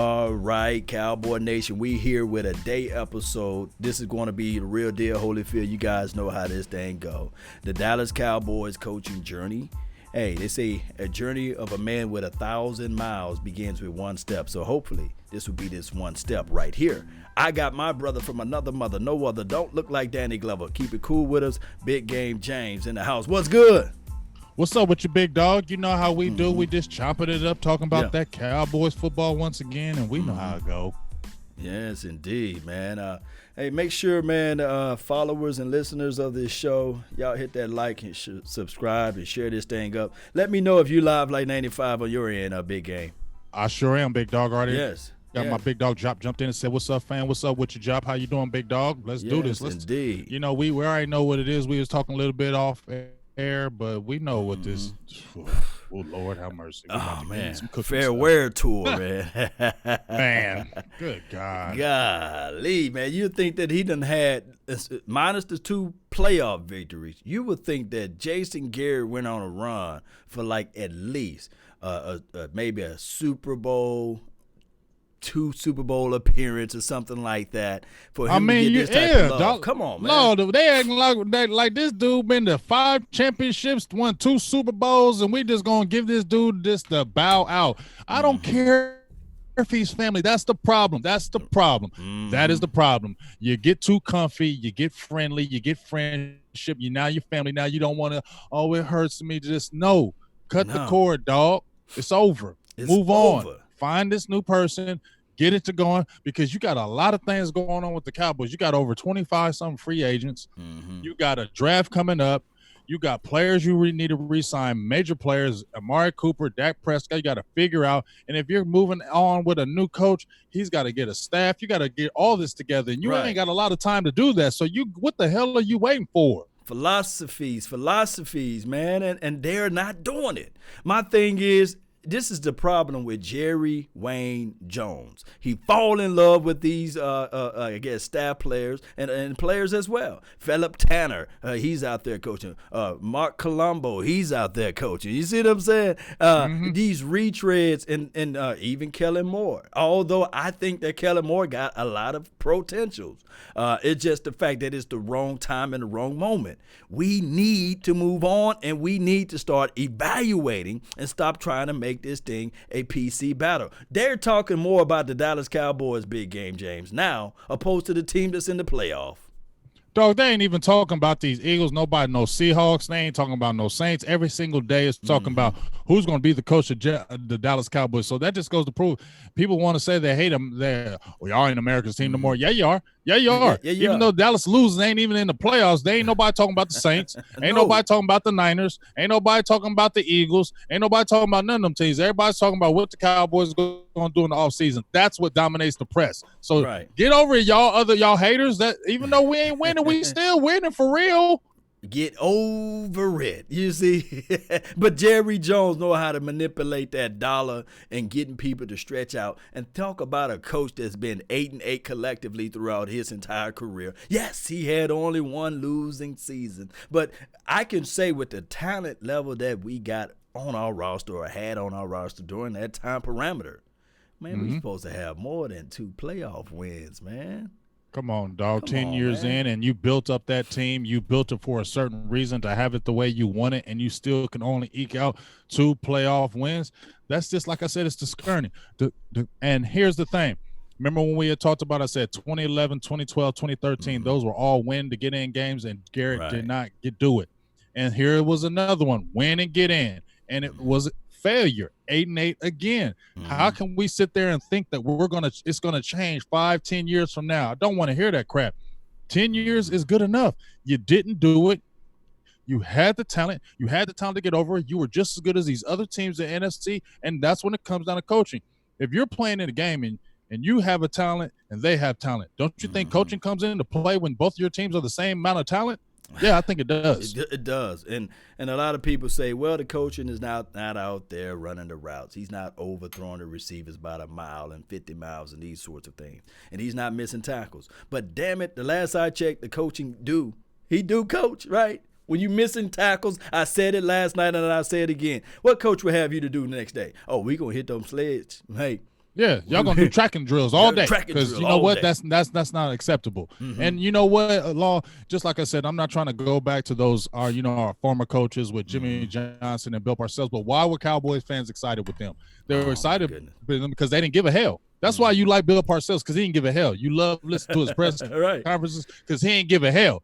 All right, Cowboy Nation, we here with a day episode. This is going to be the real deal, Holyfield. You guys know how this thing go. The Dallas Cowboys coaching journey. Hey, they say a journey of a man with 1,000 miles begins with one step. So hopefully this will be this one step right here. I got my brother from another mother, no other. Don't look like Danny Glover. Keep it cool with us. Big Game James in the house. What's good? What's up with you, big dog? You know how we do. We just chopping it up, talking about that Cowboys football once again, and we know how it go. Yes, indeed, man. Hey, make sure, man, followers and listeners of this show, y'all hit that like and subscribe and share this thing up. Let me know if you live like 95 on your end, Big Game. I sure am, big dog. Already. Yes. Got my big dog Jop jumped in and said, "What's up, fam? What's up with your Job? How you doing, big dog? Let's do this. Let's indeed. You know, we already know what it is. We was talking a little bit off air, but we know what this. Oh Lord, have mercy. Oh man, fair wear tour, man. Man, good God. Golly, man, you'd think that he done had minus the 2 playoff victories. You would think that Jason Garrett went on a run for like at least maybe a Super Bowl. 2 Super Bowl appearance or something like that for him to get this type of love. Dog, come on, man. No, they acting like this dude been to 5 championships, won 2 Super Bowls, and we just gonna give this dude just the bow out. I don't care if he's family. That's the problem. That is the problem. You get too comfy, you get friendly, you get friendship. Now you're family. Now you don't want to. Oh, it hurts me. Just no. Cut the cord, dog. It's over. Move on. Find this new person, get it to going, because you got a lot of things going on with the Cowboys. You got over 25-something free agents. You got a draft coming up. You got players you need to re-sign, major players, Amari Cooper, Dak Prescott. You got to figure out. And if you're moving on with a new coach, he's got to get a staff. You got to get all this together, and you ain't got a lot of time to do that. So what the hell are you waiting for? Philosophies, man, and they're not doing it. My thing is, this is the problem with Jerry Wayne Jones. He fall in love with these, I guess, staff players and players as well. Phillips Tanner, he's out there coaching. Mark Colombo, he's out there coaching. You see what I'm saying? These retreads and even Kellen Moore. Although I think that Kellen Moore got a lot of potentials. It's just the fact that it's the wrong time and the wrong moment. We need to move on, and we need to start evaluating and stop trying to make this thing a PC battle. They're talking more about the Dallas Cowboys Big Game, James, now, opposed to the team that's in the playoff. Dog, they ain't even talking about these Eagles. Nobody knows Seahawks. They ain't talking about no Saints. Every single day is talking about who's going to be the coach of the Dallas Cowboys. So that just goes to prove people want to say they hate them. Y'all ain't America's team no more. Yeah, you are. Yeah, you are. Even though Dallas loses, they ain't even in the playoffs. They ain't nobody talking about the Saints. Ain't nobody talking about the Niners. Ain't nobody talking about the Eagles. Ain't nobody talking about none of them teams. Everybody's talking about what the Cowboys are going to do in the offseason. That's what dominates the press. So get over it, y'all haters. That even though we ain't winning, we still winning for real. Get over it, you see. But Jerry Jones know how to manipulate that dollar and getting people to stretch out. And talk about a coach that's been 8-8 collectively throughout his entire career. Yes, he had only one losing season. But I can say with the talent level that we got on our roster or had on our roster during that time parameter, man, we're supposed to have more than 2 playoff wins, man. Come on, dog. 10 years in, and you built up that team. You built it for a certain reason to have it the way you want it, and you still can only eke out 2 playoff wins. That's just, like I said, it's discerning. And here's the thing. Remember when we had talked about, I said 2011, 2012, 2013, those were all win to get in games, and Garrett did not do it. And here was another one, win and get in, and it was failure, 8-8 again. How can we sit there and think that it's gonna change 5-10 years from now? I don't want to hear that crap. 10 years is good enough. You didn't do it. You had the talent. You had the time to get over it. You were just as good as these other teams in NFC, and that's when it comes down to coaching. If you're playing in a game and you have a talent and they have talent, don't you think coaching comes into play when both your teams are the same amount of talent? Yeah, I think it does. It does. And a lot of people say, well, the coaching is not out there running the routes. He's not overthrowing the receivers by a mile and 50 miles and these sorts of things. And he's not missing tackles. But damn it, the last I checked, the coaching he do coach, right? When you missing tackles, I said it last night and I say it again. What coach would have you to do the next day? Oh, we going to hit them sleds. Hey, Yeah, y'all gonna do tracking drills all day because you know what? Day. That's not acceptable. And you know what, Law? Just like I said, I'm not trying to go back to those our former coaches with Jimmy Johnson and Bill Parcells. But why were Cowboys fans excited with them? They were excited with them because they didn't give a hell. That's why you like Bill Parcells, because he didn't give a hell. You love listening to his press conferences because he didn't give a hell.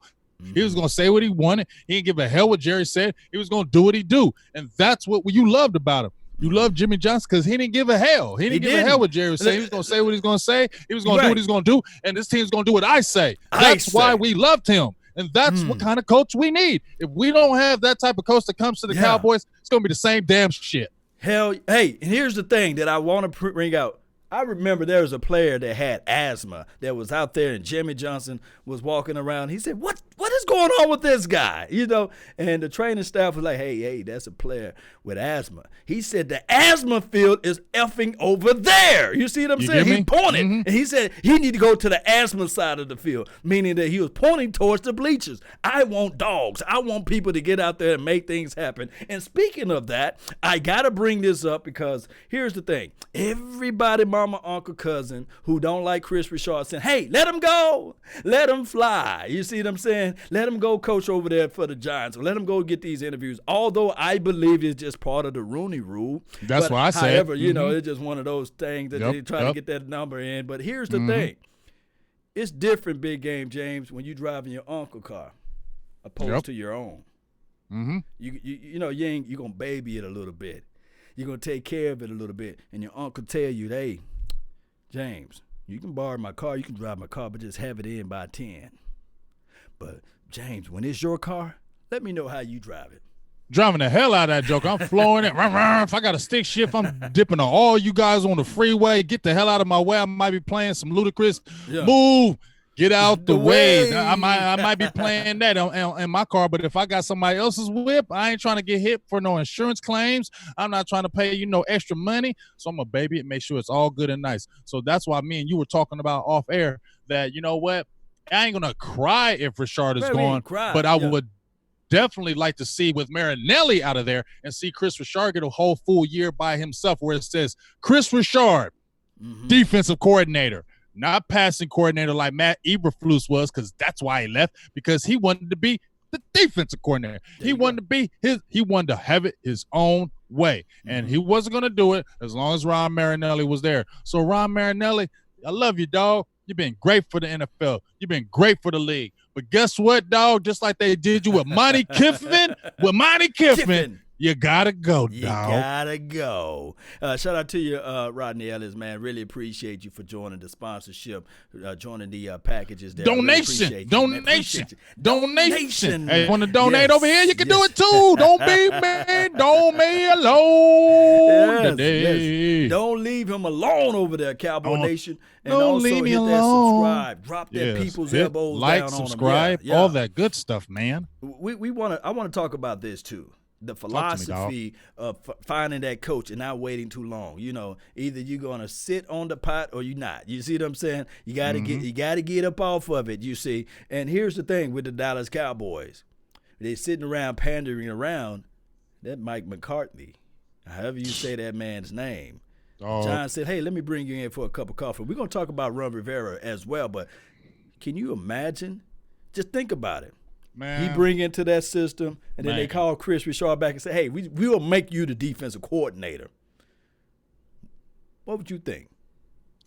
He was going to say what he wanted. He didn't give a hell what Jerry said. He was going to do what he do. And that's what you loved about him. You love Jimmy Johnson because he didn't give a hell. He didn't give a hell what Jerry was saying. He was going to say what he's going to say. He was going to do what he's going to do. And this team's going to do what I say. That's why we loved him. And that's what kind of coach we need. If we don't have that type of coach that comes to the Cowboys, it's going to be the same damn shit. Hell, hey, and here's the thing that I want to bring out. I remember there was a player that had asthma that was out there, and Jimmy Johnson was walking around. He said, what is going on with this guy? You know, and the training staff was like, hey, that's a player with asthma. He said the asthma field is effing over there. You see what I'm saying? He pointed, and he said he need to go to the asthma side of the field, meaning that he was pointing towards the bleachers. I want dogs. I want people to get out there and make things happen. And speaking of that, I got to bring this up because here's the thing. Everybody, mama, uncle, cousin who don't like Chris Richard saying, hey, let him go. Let him fly. You see what I'm saying? Let him go coach over there for the Giants. Or let him go get these interviews. Although I believe it's just part of the Rooney Rule. That's what I said. However, you know, it's just one of those things that they try to get that number in. But here's the thing. It's different, Big Game James, when you driving your uncle car opposed to your own. You know, you're going to baby it a little bit. You're going to take care of it a little bit. And your uncle tell you, hey, James, you can borrow my car, you can drive my car, but just have it in by 10. But, James, when it's your car, let me know how you drive it. Driving the hell out of that joke. I'm flooring it. If I got a stick shift, I'm dipping on all you guys on the freeway. Get the hell out of my way. I might be playing some ludicrous move. Get out the way. I might be playing that in my car, but if I got somebody else's whip, I ain't trying to get hit for no insurance claims. I'm not trying to pay you no extra money, so I'm going to baby it, make sure it's all good and nice. So that's why me and you were talking about off air that, you know what, I ain't going to cry if Richard is gone, but I would definitely like to see with Marinelli out of there and see Chris Richard get a whole full year by himself where it says Chris Richard, defensive coordinator. Not passing coordinator like Matt Eberflus was, because that's why he left, because he wanted to be the defensive coordinator. He wanted to have it his own way. And he wasn't going to do it as long as Ron Marinelli was there. So Ron Marinelli, I love you, dog. You've been great for the NFL. You've been great for the league. But guess what, dog? Just like they did you with Monty Kiffin, you gotta go, dog. You gotta go. Shout out to you, Rodney Ellis, man. Really appreciate you for joining the sponsorship, joining the packages there. Donation. Hey, want to donate over here? You can do it too. Don't be man. Don't be alone today. Don't leave him alone over there, Cowboy Nation. And also hit that subscribe. Drop that people's elbows down on them. Subscribe, all that good stuff, man. I want to talk about this too. The philosophy of finding that coach and not waiting too long. You know, either you're gonna sit on the pot or you're not. You see what I'm saying? You gotta get up off of it. You see. And here's the thing with the Dallas Cowboys, they're sitting around pandering around that Mike McCarthy, however you say that man's name. John said, "Hey, let me bring you in for a cup of coffee." We're gonna talk about Ron Rivera as well, but can you imagine? Just think about it. Man. He bring into that system, and then they call Chris Richard back and say, hey, we will make you the defensive coordinator. What would you think?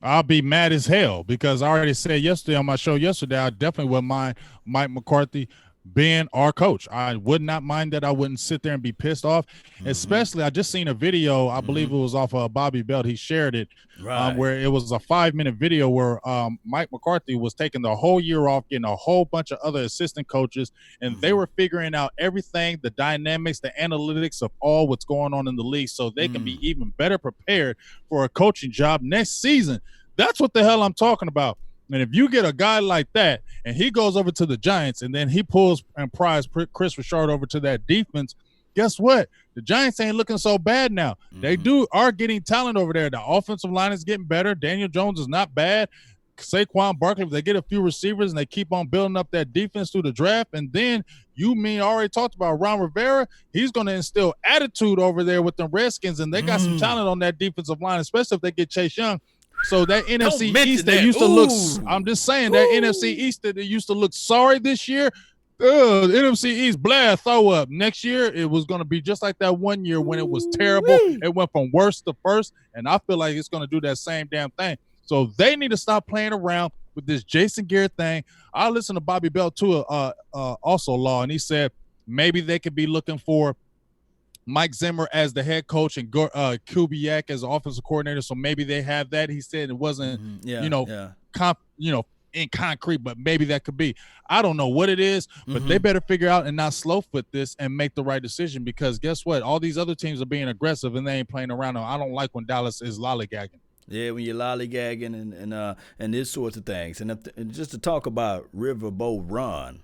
I'll be mad as hell because I already said yesterday on my show I definitely wouldn't mind Mike McCarthy being our coach. I would not mind that. I wouldn't sit there and be pissed off. Especially, I just seen a video, I believe it was off of Bobby Belt. He shared it, where it was a 5-minute video where Mike McCarthy was taking the whole year off, getting a whole bunch of other assistant coaches, and they were figuring out everything, the dynamics, the analytics of all what's going on in the league so they can be even better prepared for a coaching job next season. That's what the hell I'm talking about. And if you get a guy like that and he goes over to the Giants and then he pulls and pries Chris Richard over to that defense, guess what? The Giants ain't looking so bad now. They are getting talent over there. The offensive line is getting better. Daniel Jones is not bad. Saquon Barkley, if they get a few receivers and they keep on building up that defense through the draft, and then You mean already talked about Ron Rivera? He's going to instill attitude over there with the Redskins, and they got some talent on that defensive line, especially if they get Chase Young. So that NFC East that used to look – I'm just saying that NFC East that used to look sorry this year, NFC East, throw up. Next year, it was going to be just like that one year when it was terrible. It went from worst to first, and I feel like it's going to do that same damn thing. So they need to stop playing around with this Jason Garrett thing. I listened to Bobby Bell too, also Law, and he said maybe they could be looking for Mike Zimmer as the head coach and Kubiak as the offensive coordinator. So maybe they have that. He said it wasn't, in concrete, but maybe that could be. I don't know what it is, but they better figure out and not slow foot this and make the right decision, because guess what? All these other teams are being aggressive and they ain't playing around. I don't like when Dallas is lollygagging. Yeah, when you're lollygagging and these sorts of things. And just to talk about Riverboat Ron,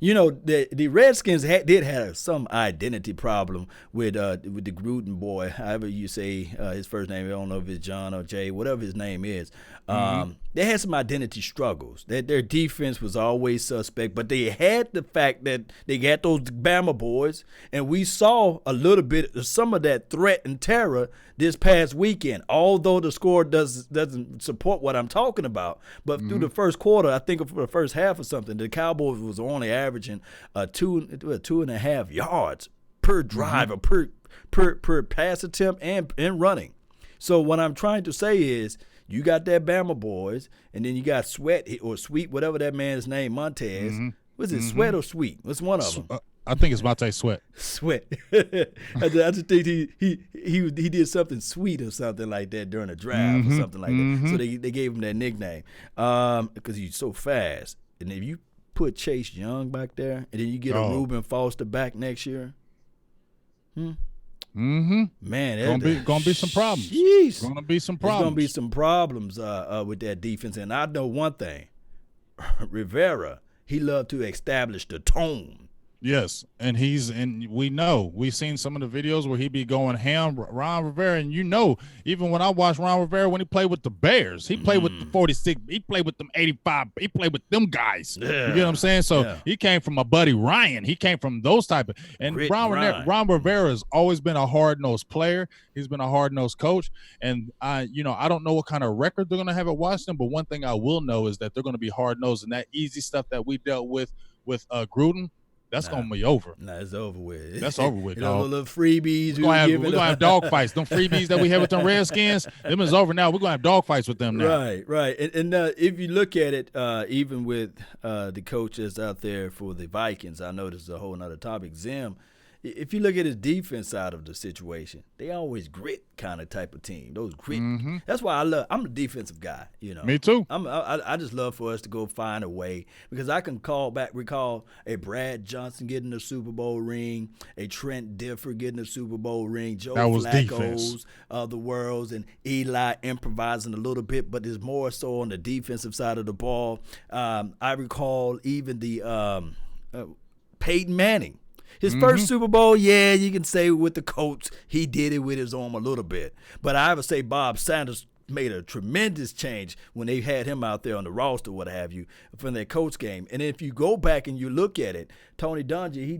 the Redskins did have some identity problem with the Gruden boy, however you say his first name. I don't know if it's John or Jay, whatever his name is. They had some identity struggles. Their defense was always suspect, but they had the fact that they got those Bama boys, and we saw a little bit of some of that threat and terror this past weekend, although the score doesn't support what I'm talking about. But through the first quarter, I think for the first half or something, the Cowboys was only averaging 2.5 yards per drive or per pass attempt and running. So what I'm trying to say is, you got that Bama boys, and then you got Sweat or Sweet, whatever that man's name, Montez. Was it Sweat or Sweet? What's one of them? I think it's Montez Sweat. Sweat. I just think he did something sweet or something like that during a draft or something like that. So they gave him that nickname because he's so fast. And if you put Chase Young back there, and then you get a Reuben Foster back next year, man, gonna be some problems. Jeez. Gonna be some problems. There's gonna be some problems with that defense. And I know one thing: Rivera, he loved to establish the tone. Yes, and we've seen some of the videos where he be going ham, Ron Rivera, and even when I watched Ron Rivera when he played with the Bears, he played with the 46, he played with them 85, he played with them guys. Yeah. You get what I'm saying? So he came from a Buddy Ryan, he came from those type of, and Ron Rivera has always been a hard-nosed player. He's been a hard-nosed coach, and I don't know what kind of record they're going to have at Washington, but one thing I will know is that they're going to be hard-nosed, and that easy stuff that we dealt with Gruden, that's going to be over. It's over with. That's over with, dog. Little freebies. We're going to have dog fights. Them freebies that we have with them Redskins, them is over now. We're going to have dog fights with them now. Right. And if you look at it, even with the coaches out there for the Vikings, I know this is a whole nother topic, Zim, if you look at his defense side of the situation, they always grit kind of type of team. Those grit. That's why I'm a defensive guy. Me too. I just love for us to go find a way, because I can recall a Brad Johnson getting a Super Bowl ring, a Trent Dilfer getting a Super Bowl ring, Joe Flacco's of the worlds, and Eli improvising a little bit, but it's more so on the defensive side of the ball. I recall even the Peyton Manning. His first Super Bowl, you can say with the Colts, he did it with his arm a little bit. But I would say Bob Sanders made a tremendous change when they had him out there on the roster, what have you, from their Colts game. And if you go back and you look at it, Tony Dungy, he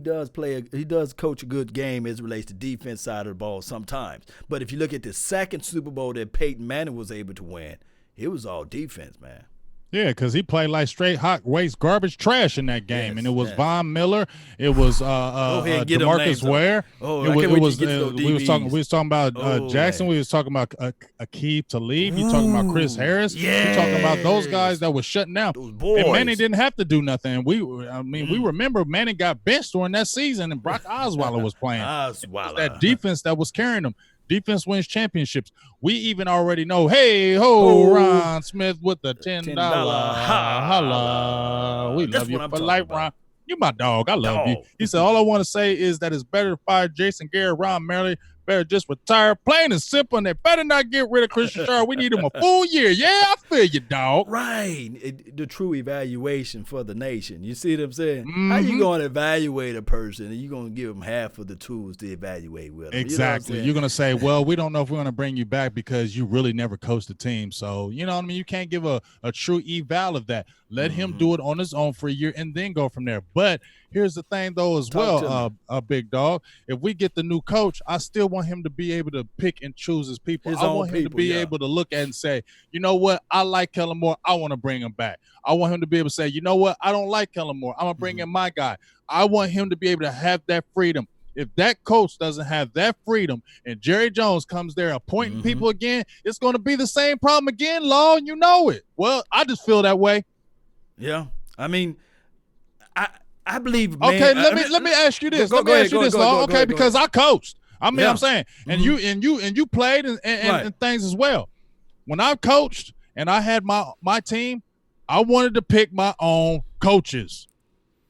does coach a good game as it relates to defense side of the ball sometimes. But if you look at the second Super Bowl that Peyton Manning was able to win, it was all defense, man. Yeah, because he played like straight hot waste garbage trash in that game, and it was Von Miller, it was DeMarcus Ware. We was talking about Jackson. We was talking about Aqib Talib. You talking about Chris Harris? You talking about those guys that was shutting down. Those boys. And Manning didn't have to do nothing. We remember Manning got benched during that season, and Brock Osweiler was playing. That defense that was carrying them. Defense wins championships. We even already know, Ron Smith with the $10 holla. We love you for life, Ron. You my dog. I love you. He said, all I want to say is that it's better to fire Jason Garrett, Ron Merrill, better just retire. Plain and simple, and they better not get rid of Christian Sharp. We need him a full year. Yeah, I feel you, dog. Right. The true evaluation for the nation. You see what I'm saying? How you going to evaluate a person and you going to give them half of the tools to evaluate with them? Exactly. You're going to say, well, we don't know if we're going to bring you back because you really never coached the team. So, you know what I mean? You can't give a true eval of that. Let him do it on his own for a year and then go from there. But here's the thing, though, as big dog. If we get the new coach, I still want him to be able to pick and choose his people. I want him to be able to look at and say, you know what? I like Kellen Moore. I want to bring him back. I want him to be able to say, you know what? I don't like Kellen Moore. I'm going to bring in my guy. I want him to be able to have that freedom. If that coach doesn't have that freedom and Jerry Jones comes there appointing people again, it's going to be the same problem again, Law, and you know it. Well, I just feel that way. Yeah. I mean, I believe, man. Okay, let me ask you this. Let me ask you this, Law. Okay, because I coached. I mean, I'm saying, and you played and things as well. When I coached and I had my team, I wanted to pick my own coaches.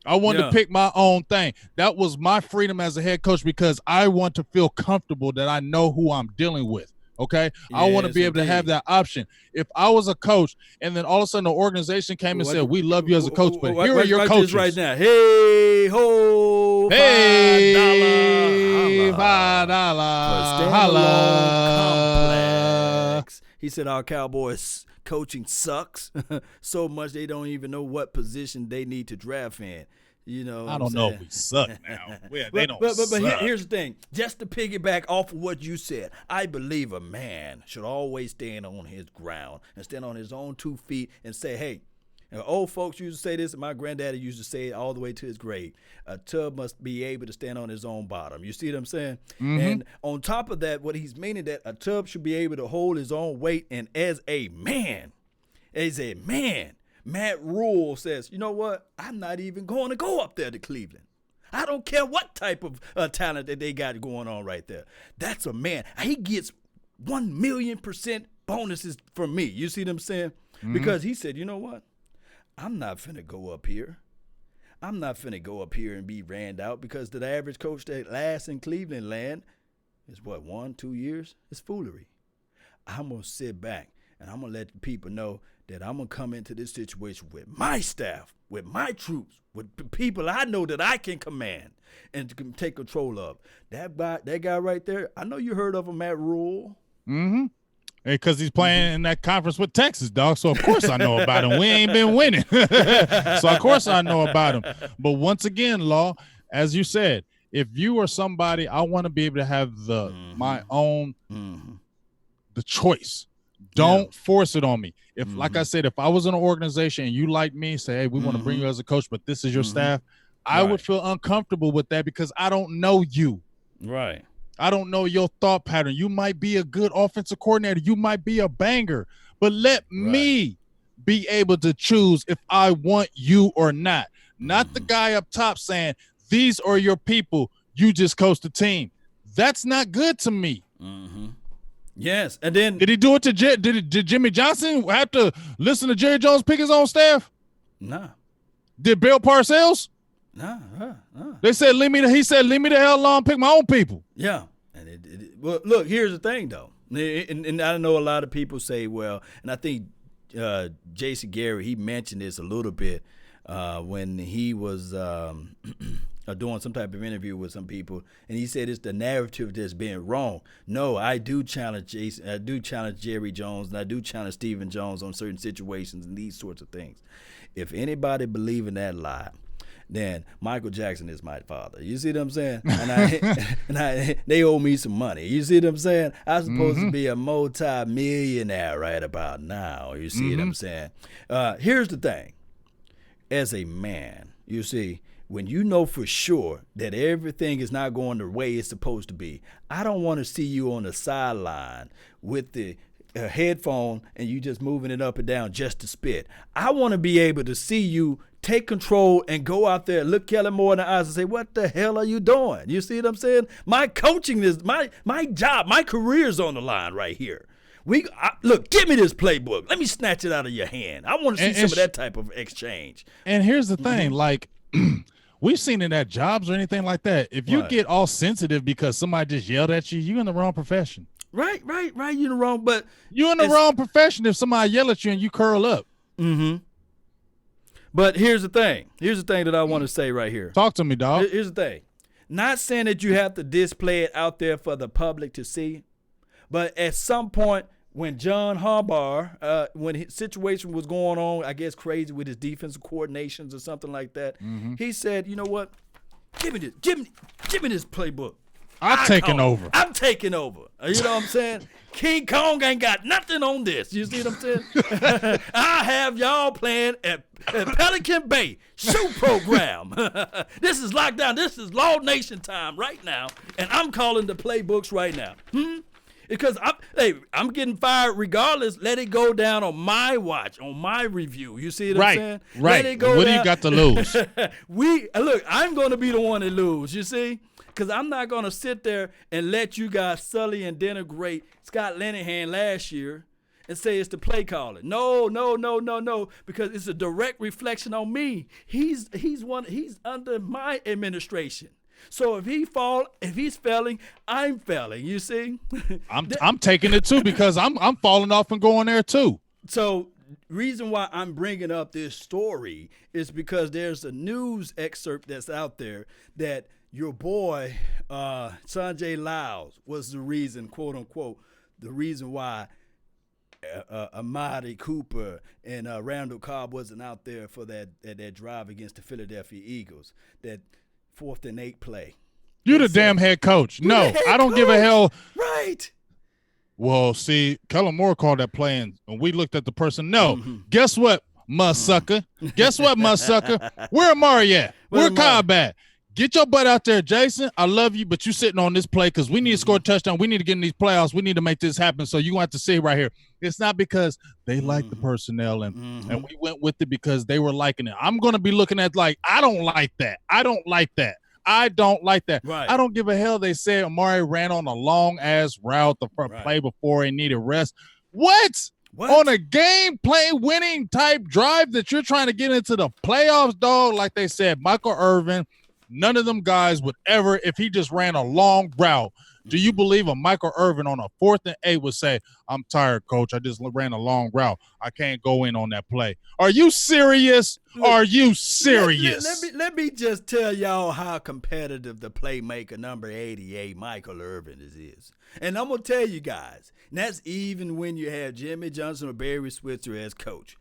I wanted to pick my own thing. That was my freedom as a head coach because I want to feel comfortable that I know who I'm dealing with. Okay, I want to be able to have that option. If I was a coach and then all of a sudden the organization came and said, "We love you as a coach, but here are your coaches right now." Hey ho, hey, $5 holla. He said our Cowboys coaching sucks so much they don't even know what position they need to draft in. You know, I don't know if we suck now. But here's the thing. Just to piggyback off of what you said, I believe a man should always stand on his ground and stand on his own 2 feet and say, hey, old folks used to say this, and my granddaddy used to say it all the way to his grave. A tub must be able to stand on his own bottom. You see what I'm saying? And on top of that, what he's meaning that a tub should be able to hold his own weight, and as a man, Matt Rule says, you know what? I'm not even going to go up there to Cleveland. I don't care what type of talent that they got going on right there. That's a man. He gets 1,000,000% bonuses from me. You see what I'm saying? Because he said, you know what? I'm not finna go up here. I'm not finna go up here and be ran out because the average coach that lasts in Cleveland land is what, 1-2 years? It's foolery. I'm going to sit back and I'm going to let the people know that I'm going to come into this situation with my staff, with my troops, with people I know that I can command and can take control of. That guy right there, I know you heard of him, Matt Rule. Because he's playing in that conference with Texas, dog. So, of course, I know about him. We ain't been winning. So, of course, I know about him. But once again, Law, as you said, if you are somebody, I want to be able to have my own, the choice. Don't force it on me. If, like I said, if I was in an organization and you like me, say, hey, we want to bring you as a coach, but this is your staff, I would feel uncomfortable with that because I don't know you. Right. I don't know your thought pattern. You might be a good offensive coordinator. You might be a banger, but let me be able to choose if I want you or not. Not the guy up top saying, these are your people. You just coach the team. That's not good to me. Yes, and then did he do it to did Jimmy Johnson have to listen to Jerry Jones pick his own staff? Nah. Did Bill Parcells? Nah. They said he said leave me the hell alone, pick my own people. Yeah, and well, look, here's the thing though, and I know a lot of people say, well, and I think Jason Garrett, he mentioned this a little bit when he was doing some type of interview with some people, and he said it's the narrative that's being wrong. No, I do challenge Jason. I do challenge Jerry Jones, and I do challenge Stephen Jones on certain situations and these sorts of things. If anybody believe in that lie, then Michael Jackson is my father. You see what I'm saying? And they owe me some money. You see what I'm saying? I'm supposed to be a multi-millionaire right about now. You see what I'm saying? Here's the thing. As a man, you see, when you know for sure that everything is not going the way it's supposed to be, I don't want to see you on the sideline with the headphone and you just moving it up and down just to spit. I want to be able to see you take control and go out there, look Kellen Moore in the eyes and say, what the hell are you doing? You see what I'm saying? My coaching is my job, my career's on the line right here. Look, give me this playbook. Let me snatch it out of your hand. I want to see some of that type of exchange. And here's the thing, like we've seen it at jobs or anything like that. If you get all sensitive because somebody just yelled at you, you're in the wrong profession. Right. You're in the wrong, but you're in the wrong profession if somebody yell at you and you curl up. Mm-hmm. But here's the thing. Here's the thing that I want to say right here. Talk to me, dog. Here's the thing. Not saying that you have to display it out there for the public to see, but at some point when John Harbaugh, when his situation was going on, I guess crazy with his defensive coordinations or something like that, he said, you know what? Give me this playbook. I'm taking over. I'm taking over. You know what I'm saying? King Kong ain't got nothing on this. You see what I'm saying? I have y'all playing at Pelican Bay shoe program. This is lockdown. This is Law Nation time right now, and I'm calling the playbooks right now. Because I'm getting fired regardless. Let it go down on my watch, on my review. You see what I'm saying? Right. Let it go what down. do you got to lose? Look, I'm going to be the one that lose. You see? Because I'm not going to sit there and let you guys sully and denigrate Scott Linehan last year and say it's the play calling. No, because it's a direct reflection on me. He's under my administration. So if he's failing, I'm failing. You see? I'm taking it too because I'm falling off and going there too. So reason why I'm bringing up this story is because there's a news excerpt that's out there that your boy Sanjay Lyles was the reason, quote unquote, the reason why Amari Cooper and Randall Cobb wasn't out there for that drive against the Philadelphia Eagles, that 4th and 8 play. You're the damn head coach. No, I don't give a hell. Right. Well, see, Kellen Moore called that play, and we looked at the person. No, guess what, sucker? Guess what, sucker? Where Amari at? Where Cobb at? Get your butt out there, Jason. I love you, but you sitting on this play because we need to score a touchdown. We need to get in these playoffs. We need to make this happen. So you're going to have to sit right here. It's not because they like the personnel and we went with it because they were liking it. I'm going to be looking at like, I don't like that. I don't like that. I don't like that. Right. I don't give a hell. They said Amari ran on a long-ass route the play before he needed rest. What? On a game play winning type drive that you're trying to get into the playoffs, dog, like they said, Michael Irvin, none of them guys would ever, if he just ran a long route, do you believe a Michael Irvin on a 4th and 8 would say, I'm tired, coach. I just ran a long route. I can't go in on that play. Are you serious? Are you serious? Let me just tell y'all how competitive the playmaker number 88, Michael Irvin, is. And I'm going to tell you guys, and that's even when you have Jimmy Johnson or Barry Switzer as coach.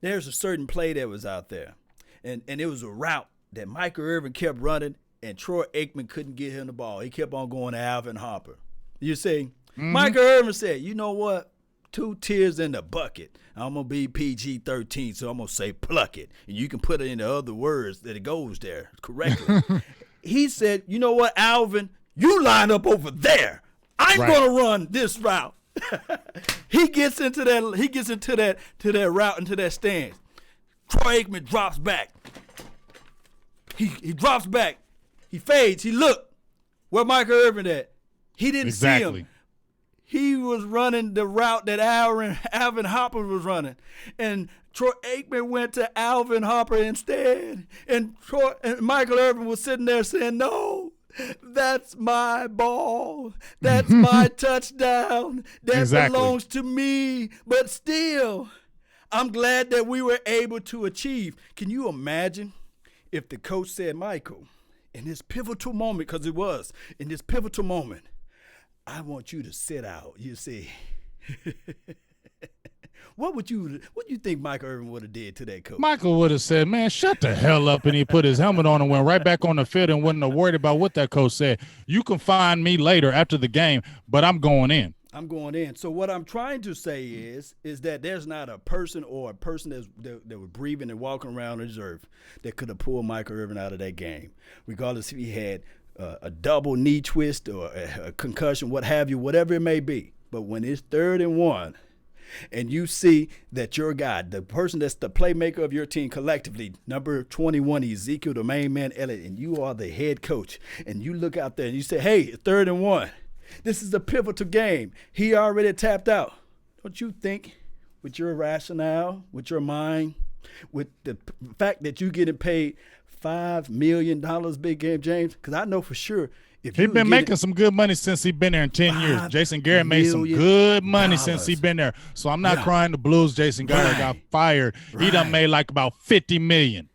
There's a certain play that was out there, and it was a route that Michael Irvin kept running, and Troy Aikman couldn't get him the ball. He kept on going to Alvin Harper. You see, Michael Irvin said, you know what? 2 tears in the bucket. I'm going to be PG-13, so I'm going to say pluck it. And you can put it in the other words that it goes there correctly. He said, you know what, Alvin? You line up over there. I'm going to run this route. He gets into that route, into that stance. Troy Aikman drops back. He drops back. He fades. He looked. Where Michael Irvin at? He didn't see him. He was running the route that Alvin Harper was running. And Troy Aikman went to Alvin Harper instead. And Michael Irvin was sitting there saying, no, that's my ball. That's my touchdown. That belongs to me. But still, I'm glad that we were able to achieve. Can you imagine if the coach said, Michael, in this pivotal moment, because it was, in this pivotal moment, I want you to sit out, you see. What you think Michael Irvin would have did to that coach? Michael would have said, man, shut the hell up, and he put his helmet on and went right back on the field and wasn't worried about what that coach said. You can find me later after the game, but I'm going in. I'm going in. So what I'm trying to say is that there's not a person that was breathing and walking around this earth that could have pulled Michael Irvin out of that game, regardless if he had a double knee twist or a concussion, what have you, whatever it may be. But when it's 3rd and 1, and you see that your guy, the person that's the playmaker of your team collectively, number 21, Ezekiel, the main man, Elliott, and you are the head coach, and you look out there and you say, hey, 3rd and 1. This is a pivotal game. He already tapped out. Don't you think with your rationale, with your mind, with the fact that you're getting paid $5 million, big game, James? Because I know for sure If He's you been making some good money since he's been there in 10 years. Jason Garrett made some good money since he's been there. So I'm not crying the blues. Jason Garrett got fired. He done made like about $50 million.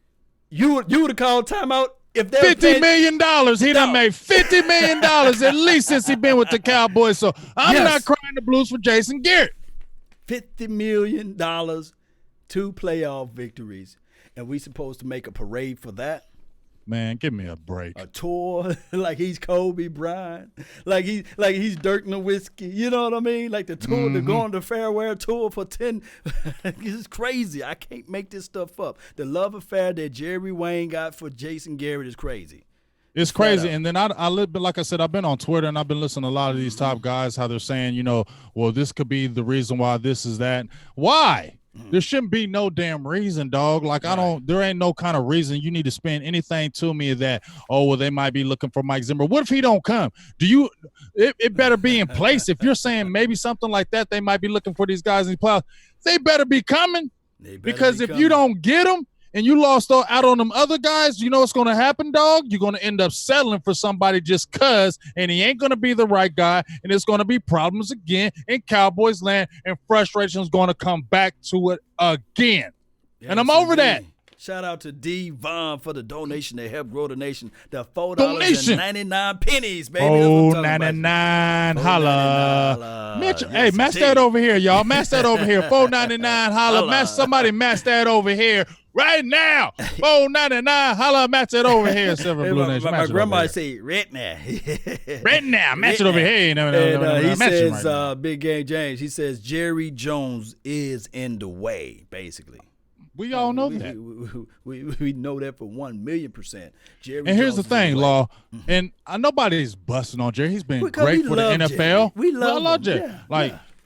You would have called timeout if they $50 million. He done made $50 million at least since he been with the Cowboys. So I'm not crying the blues for Jason Garrett. $50 million, 2 playoff victories, and we supposed to make a parade for that? Man, give me a break. A tour like he's Kobe Bryant, like he's Dirk Nowitzki. You know what I mean? Like the tour, the going to Fairwear tour for 10. It's crazy. I can't make this stuff up. The love affair that Jerry Wayne got for Jason Garrett is crazy. It's crazy. And then like I said, I've been on Twitter and I've been listening to a lot of these top guys, how they're saying, well, this could be the reason why this is that. Why? There shouldn't be no damn reason, dog. Like, there ain't no kind of reason you need to spend anything to me that, they might be looking for Mike Zimmer. What if he don't come? It better be in place. If you're saying maybe something like that, they might be looking for these guys in the playoffs. They better be coming. Because if you don't get them and you lost out on them other guys, you know what's going to happen, dog? You're going to end up settling for somebody just because, and he ain't going to be the right guy, and it's going to be problems again in Cowboys land, and frustration is going to come back to it again. Yes, and I'm over that. Shout out to D. Vaughn for the donation to help grow the nation. The $4.99, baby. $4.99, holla. Mitch, hey, match that over here, y'all. Match that over here. $4.99, holla. Somebody match that over here. Right now, $4.99. Holla, match it over here. My grandma say, right now. Right now, match it over here. He says, Big Game James, he says, Jerry Jones is in the way, basically. We all know that. We know that for 1,000,000%. Jerry and here's Jones the thing, Law, and nobody's busting on Jerry. He's been great for the NFL. Jerry. We love Jerry.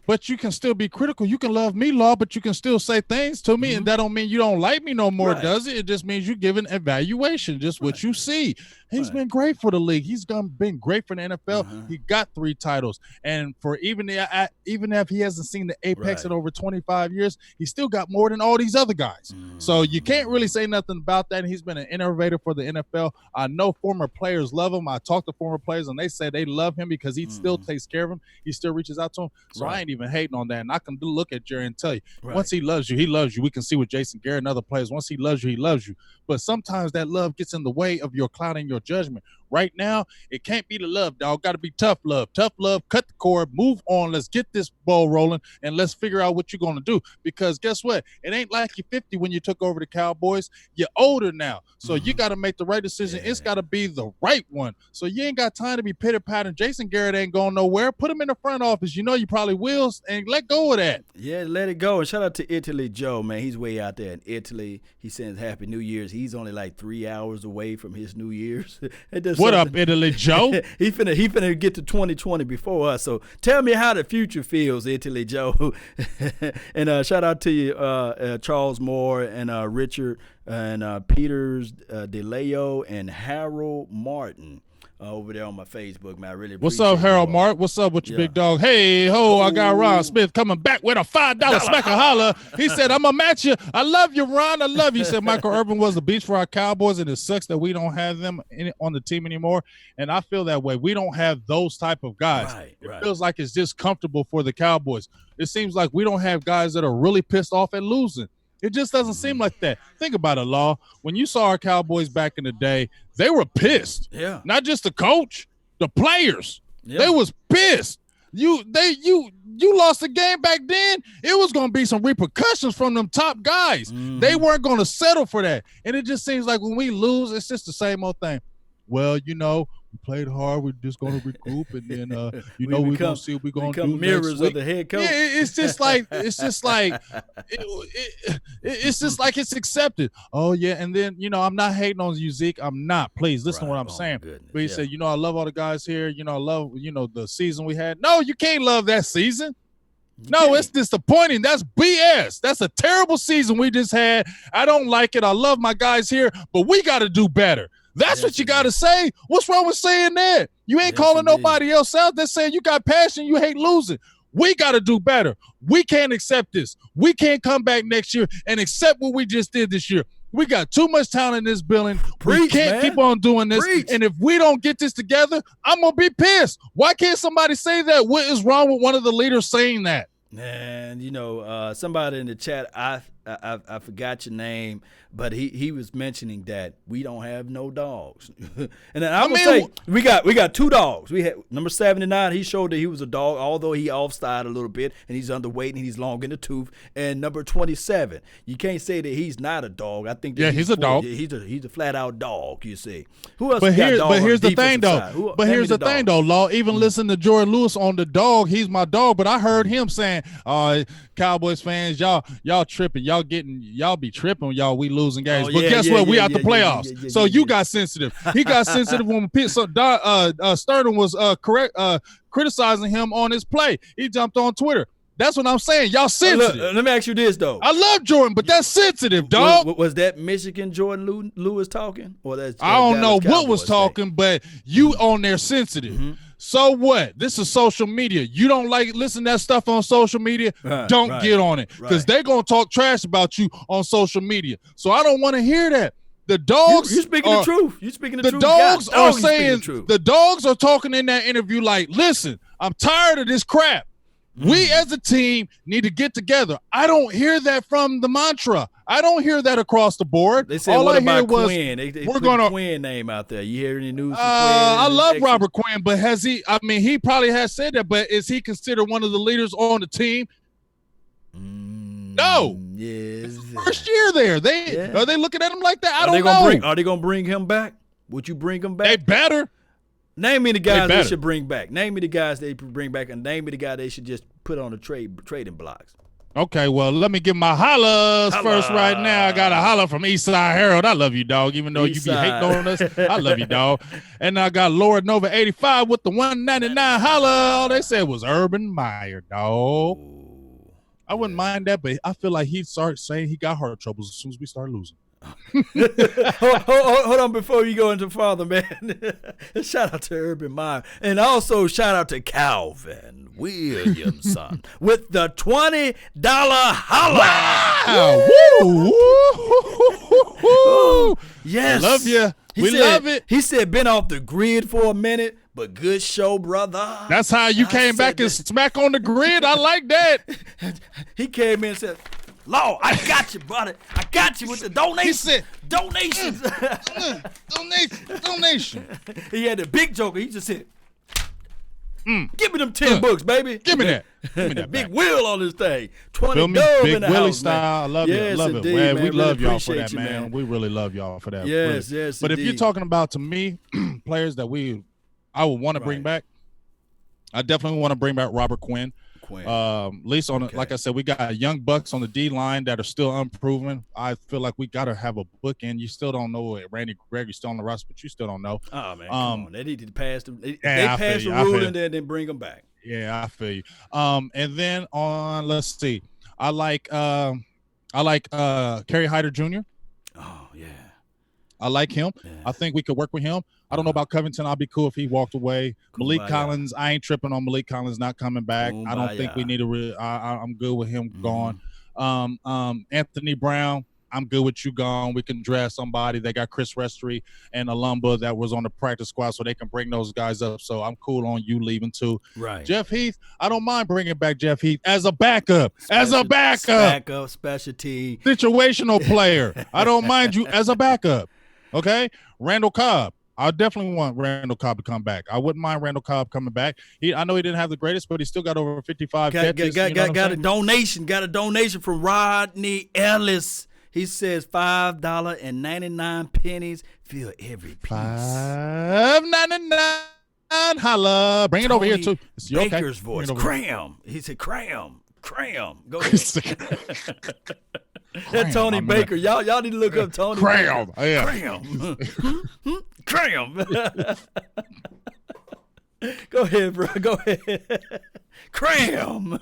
But you can still be critical. You can love me, Law, but you can still say things to me, and that don't mean you don't like me no more, does it? It just means you give an evaluation, just what you see. He's been great for the league. He's been great for the NFL. He got 3 titles. And for even if he hasn't seen the apex in over 25 years, he still got more than all these other guys. So you can't really say nothing about that. And he's been an innovator for the NFL. I know former players love him. I talked to former players, and they say they love him because he still takes care of them. He still reaches out to them. So I ain't even hating on that. And I can look at Jerry and tell you, once he loves you, he loves you. We can see with Jason Garrett and other players. Once he loves you, he loves you. But sometimes that love gets in the way of your clouding your judgment. Right now, it can't be the love, dog. Got to be tough love. Tough love, cut the cord, move on. Let's get this ball rolling, and let's figure out what you're going to do. Because guess what? It ain't like you're 50 when you took over the Cowboys. You're older now. So you got to make the right decision. It's got to be the right one. So you ain't got time to be pitter-pattering. Jason Garrett ain't going nowhere. Put him in the front office. You know you probably will, and let go of that. Yeah, let it go. And shout out to Italy Joe, man. He's way out there in Italy. He sends Happy New Year's. He's only like 3 hours away from his New Year's. What up, Italy Joe? he finna get to 2020 before us. So tell me how the future feels, Italy Joe. And shout out to you, Charles Moore and Richard and Peters DeLeo and Harold Martin. Over there on my Facebook, man. I really appreciate it. What's up, Harold Mark? What's up with your big dog? Hey, I got Ron Smith coming back with a $5 smack a holler. He said, I'm going to match you. I love you, Ron. I love you. He said Michael Irvin was the beast for our Cowboys, and it sucks that we don't have them on the team anymore. And I feel that way. We don't have those type of guys. It feels like it's just comfortable for the Cowboys. It seems like we don't have guys that are really pissed off at losing. It just doesn't seem like that. Think about it, Law. When you saw our Cowboys back in the day, they were pissed. Yeah. Not just the coach, the players. Yeah. They was pissed. You lost the game back then. It was going to be some repercussions from them top guys. They weren't going to settle for that. And it just seems like when we lose, it's just the same old thing. Well, we played hard. We're just going to regroup, and then we're going to see what we're going to do mirrors next week. Of the head coach. Yeah, it's just like it's accepted. Oh yeah, and then I'm not hating on you, Zeke. I'm not. Please listen to what I'm saying. But he said, I love all the guys here. I love the season we had. No, you can't love that season. No, it's disappointing. That's BS. That's a terrible season we just had. I don't like it. I love my guys here, but we got to do better. That's what you got to say. What's wrong with saying that? You ain't calling nobody else out. They're saying you got passion, you hate losing. We got to do better. We can't accept this. We can't come back next year and accept what we just did this year. We got too much talent in this building. We Preach, can't man. keep on doing this. Preach. And if we don't get this together, I'm going to be pissed. Why can't somebody say that? What is wrong with one of the leaders saying that? And, somebody in the chat, I forgot your name, but he was mentioning that we don't have no dogs. And then I'm going to say, we got 2 dogs. We had number 79. He showed that he was a dog, although he offside a little bit, and he's underweight, and he's long in the tooth. And number 27, you can't say that he's not a dog. I think that he's a dog. He's a flat-out dog, you see. Who else But got dogs here's on the thing, though. side? But here's the thing, though, Law. Even listen to Jordan Lewis on the dog. He's my dog. But I heard him saying, Cowboys fans, y'all tripping. Y'all be tripping, y'all. We losing games. But guess what? We out the playoffs. So you got sensitive. He got sensitive when Sterling was criticizing him on his play. He jumped on Twitter. That's what I'm saying. Y'all sensitive. Look, let me ask you this, though. I love Jordan, but that's sensitive, dog. Was that Michigan Jordan Lewis talking? Or that's I don't know Dallas what Cowboys was talking, but you on there sensitive. Mm-hmm. So what? This is social media. You don't like listen to that stuff on social media? Don't get on it because they're going to talk trash about you on social media. So I don't want to hear that. The dogs. You're speaking the truth. You're speaking the truth. The dogs are saying, the dogs are talking in that interview like, listen, I'm tired of this crap. We as a team need to get together. I don't hear that from the mantra. I don't hear that across the board. They said, what about Quinn? They put Quinn name out there. You hear any news from Quinn? I love Robert Quinn, but he probably has said that, but is he considered one of the leaders on the team? No. Yes. First year there. Are they looking at him like that? I don't know. Are they going to bring him back? Would you bring him back? They better. Name me the guys they should bring back. Name me the guys they bring back, and name me the guy they should just put on the trading blocks. Okay, well, let me get my hollers first right now. I got a holler from Eastside Herald. I love you, dog, even though you be hating on us. I love you, dog. And I got Lord Nova 85 with the 199 holler. All they said was Urban Meyer, dog. Ooh, I wouldn't mind that, but I feel like he'd start saying he got heart troubles as soon as we start losing. hold on before you go into farther, man. Shout out to Urban Meyer. And also shout out to Calvin Williamson with the $20 holla. Wow. Woo. Yes. Love you. Love it. He said, been off the grid for a minute, but good show, brother. That's how you came back and smack on the grid. I like that. He came in and said, Lord, I got you, brother. I got you with the donation. He said, donations. Donation. He had the big joker. He just said, give me them 10 bucks, baby. Give me that. Give me that big wheel on this thing. 20 Feel me? dub Big in the Willie house, style. man. I love it. Yes, Love indeed, it. Man, we really love y'all for that, you, man. We really love y'all for that. Yes, really. yes, But indeed. if you're talking about, to me, players that I would want to bring back, I definitely want to bring back Robert Quinn. At least like I said, we got young bucks on the D line that are still unproven. I feel like we got to have a bookend. You still don't know it. Randy Gregory's still on the roster, but you still don't know. Oh man, come on. They need to pass the they pass the rule and then bring them back. Yeah, I feel you. And then let's see. I like Kerry Hyder Jr. Oh yeah. I like him. Yeah. I think we could work with him. I don't know about Covington. I'll be cool if he walked away. Malik Collins, I ain't tripping on Malik Collins not coming back. I don't think we need to I'm good with him gone. Anthony Brown, I'm good with you gone. We can draft somebody. They got Chris Restry and Alumba that was on the practice squad, so they can bring those guys up. So I'm cool on you leaving too. Right. Jeff Heath, I don't mind bringing back Jeff Heath as a backup. Backup, specialty. Situational player. I don't mind you as a backup. Okay? Randall Cobb. I definitely want Randall Cobb to come back. I wouldn't mind Randall Cobb coming back. I know he didn't have the greatest, but he still got over 55 catches. Got a donation. Got a donation from Rodney Ellis. He says $5.99. Feel every piece. $5.99. Holla. Bring it over here too. Baker's voice. Cram. He said cram. Go ahead. That's Tony Baker. Y'all need to look up Tony Cram. Baker. Oh, yeah. Cram. Go ahead, bro. Go ahead. Cram.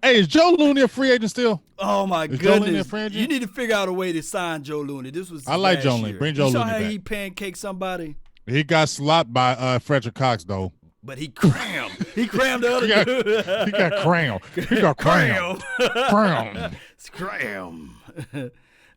Hey, is Joe Looney a free agent still? Oh my goodness! You need to figure out a way to sign Joe Looney. This was I like Joe Looney. Bring Joe Looney back. You saw how he pancaked somebody? He got slapped by Frederick Cox though. But he crammed. He crammed the other dude. He got crammed. He got crammed. Scram.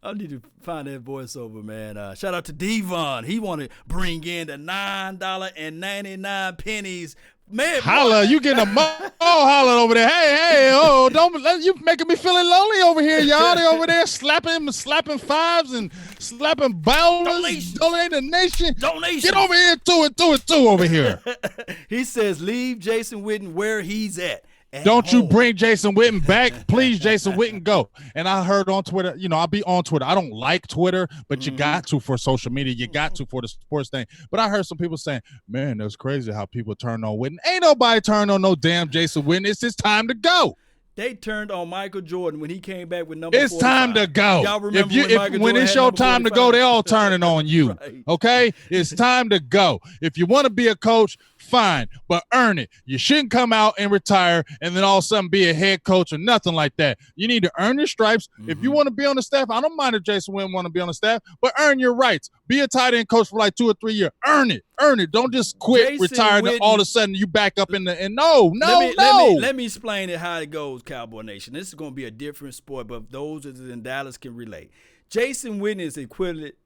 I need to find that voiceover, man. Shout out to Devon. He want to bring in the $9.99. Man, holla, you getting holla over there. Hey, don't you making me feeling lonely over here, y'all. They over there slapping fives and slapping bowlers. Donation. Get over here, two over here. He says, leave Jason Witten where he's at. Don't home. you bring Jason Witten back. Please, Jason Witten, go. And I heard on Twitter, I'll be on Twitter. I don't like Twitter, but you got to for social media. You got to for the sports thing. But I heard some people saying, man, that's crazy how people turn on Witten. Ain't nobody turned on no damn Jason Witten. It's his time to go. They turned on Michael Jordan when he came back with number 45. It's time to go. Y'all remember when it's your time to go, they all turning on you. Right. Okay? It's time to go. If you want to be a coach, fine, but earn it. You shouldn't come out and retire and then all of a sudden be a head coach or nothing like that. You need to earn your stripes. If you want to be on the staff, I don't mind if Jason Witten want to be on the staff, but earn your rights. Be a tight end coach for like 2 or 3 years. Earn it. Don't just quit, retire, and all of a sudden you back up in the – and no. Let me explain it how it goes, Cowboy Nation. This is going to be a different sport, but those that are in Dallas can relate. Jason Witten is equivalent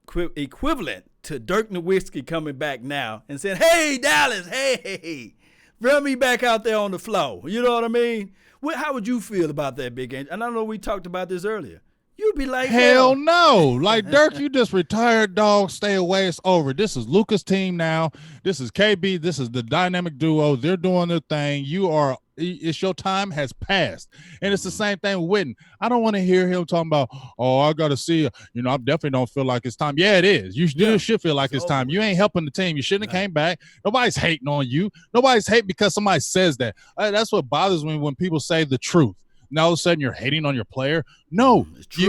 to Dirk Nowitzki coming back now and saying, hey, Dallas, hey, run me back out there on the floor. You know what I mean? How would you feel about that, Big Angel? And I know we talked about this earlier. You'd be like, hell no. Like, Dirk, you just retired, dog. Stay away. It's over. This is Luka's team now. This is KB. This is the dynamic duo. They're doing their thing. It's your time has passed. And it's the same thing with Witten. I don't want to hear him talking about, I got to see, I definitely don't feel like it's time. Yeah, it is. You should feel like it's time. You ain't helping the team. You shouldn't have came back. Nobody's hating on you. Nobody's hating because somebody says that. That's what bothers me when people say the truth. Now all of a sudden you're hating on your player. No,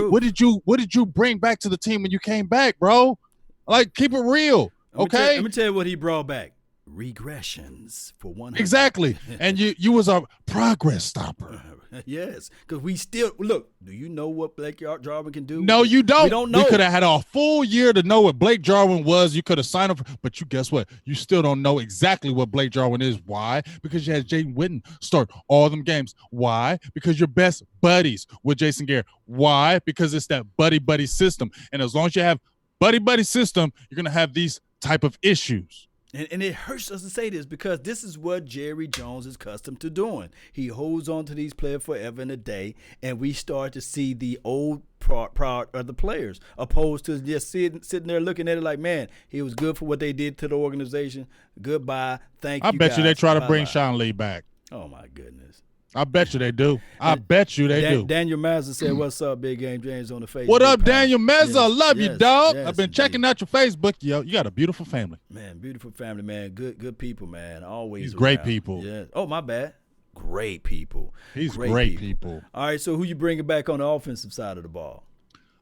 what did you bring back to the team when you came back, bro? Like, keep it real, okay? Let me tell you what he brought back. Regressions for 100. Exactly, and you was a progress stopper. Yes, because we still look. Do you know what Blake Jarwin can do? No, you don't. We don't know. We could have had a full year to know what Blake Jarwin was. You could have signed up, but guess what? You still don't know exactly what Blake Jarwin is. Why? Because you had Jaden Witten start all them games. Why? Because you're best buddies with Jason Garrett. Why? Because it's that buddy system, and as long as you have buddy system, you're gonna have these type of issues. And it hurts us to say this because this is what Jerry Jones is accustomed to doing. He holds on to these players forever and a day, and we start to see the old part of the players opposed to just sitting there looking at it like, man, he was good for what they did to the organization. Goodbye. Thank you. I bet you they try to bring Bye-bye. Sean Lee back. Oh, my goodness. I bet you they do. I bet you they do. Daniel Mazza said, what's up, Big Game James on the Facebook. What up, Daniel Mazza? Yes, I love you, dog. yes, I've been checking out your Facebook. Yo, you got a beautiful family. Man, beautiful family, man. Good people, man. Always He's great around. people. Yeah. Oh, my bad. Great people. He's great people. All right, so who you bringing back on the offensive side of the ball?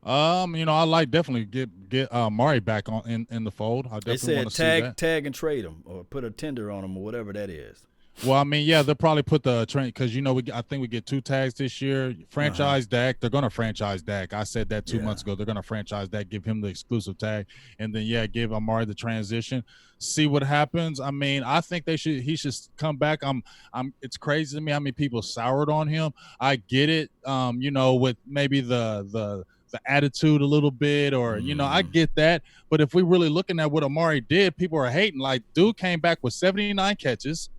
I like definitely get Murray back in the fold. I definitely want to see that. Tag and trade him or put a tender on him or whatever that is. Well, I mean, yeah, they'll probably put the train because I think we get 2 tags this year. Franchise Dak, they're gonna franchise Dak. I said that 2 months ago. They're gonna franchise Dak, give him the exclusive tag, and then give Amari the transition. See what happens. I mean, I think he should come back. It's crazy to me how many people soured on him. I get it. With maybe the attitude a little bit, or I get that. But if we're really looking at what Amari did, people are hating. Like, dude came back with 79 catches.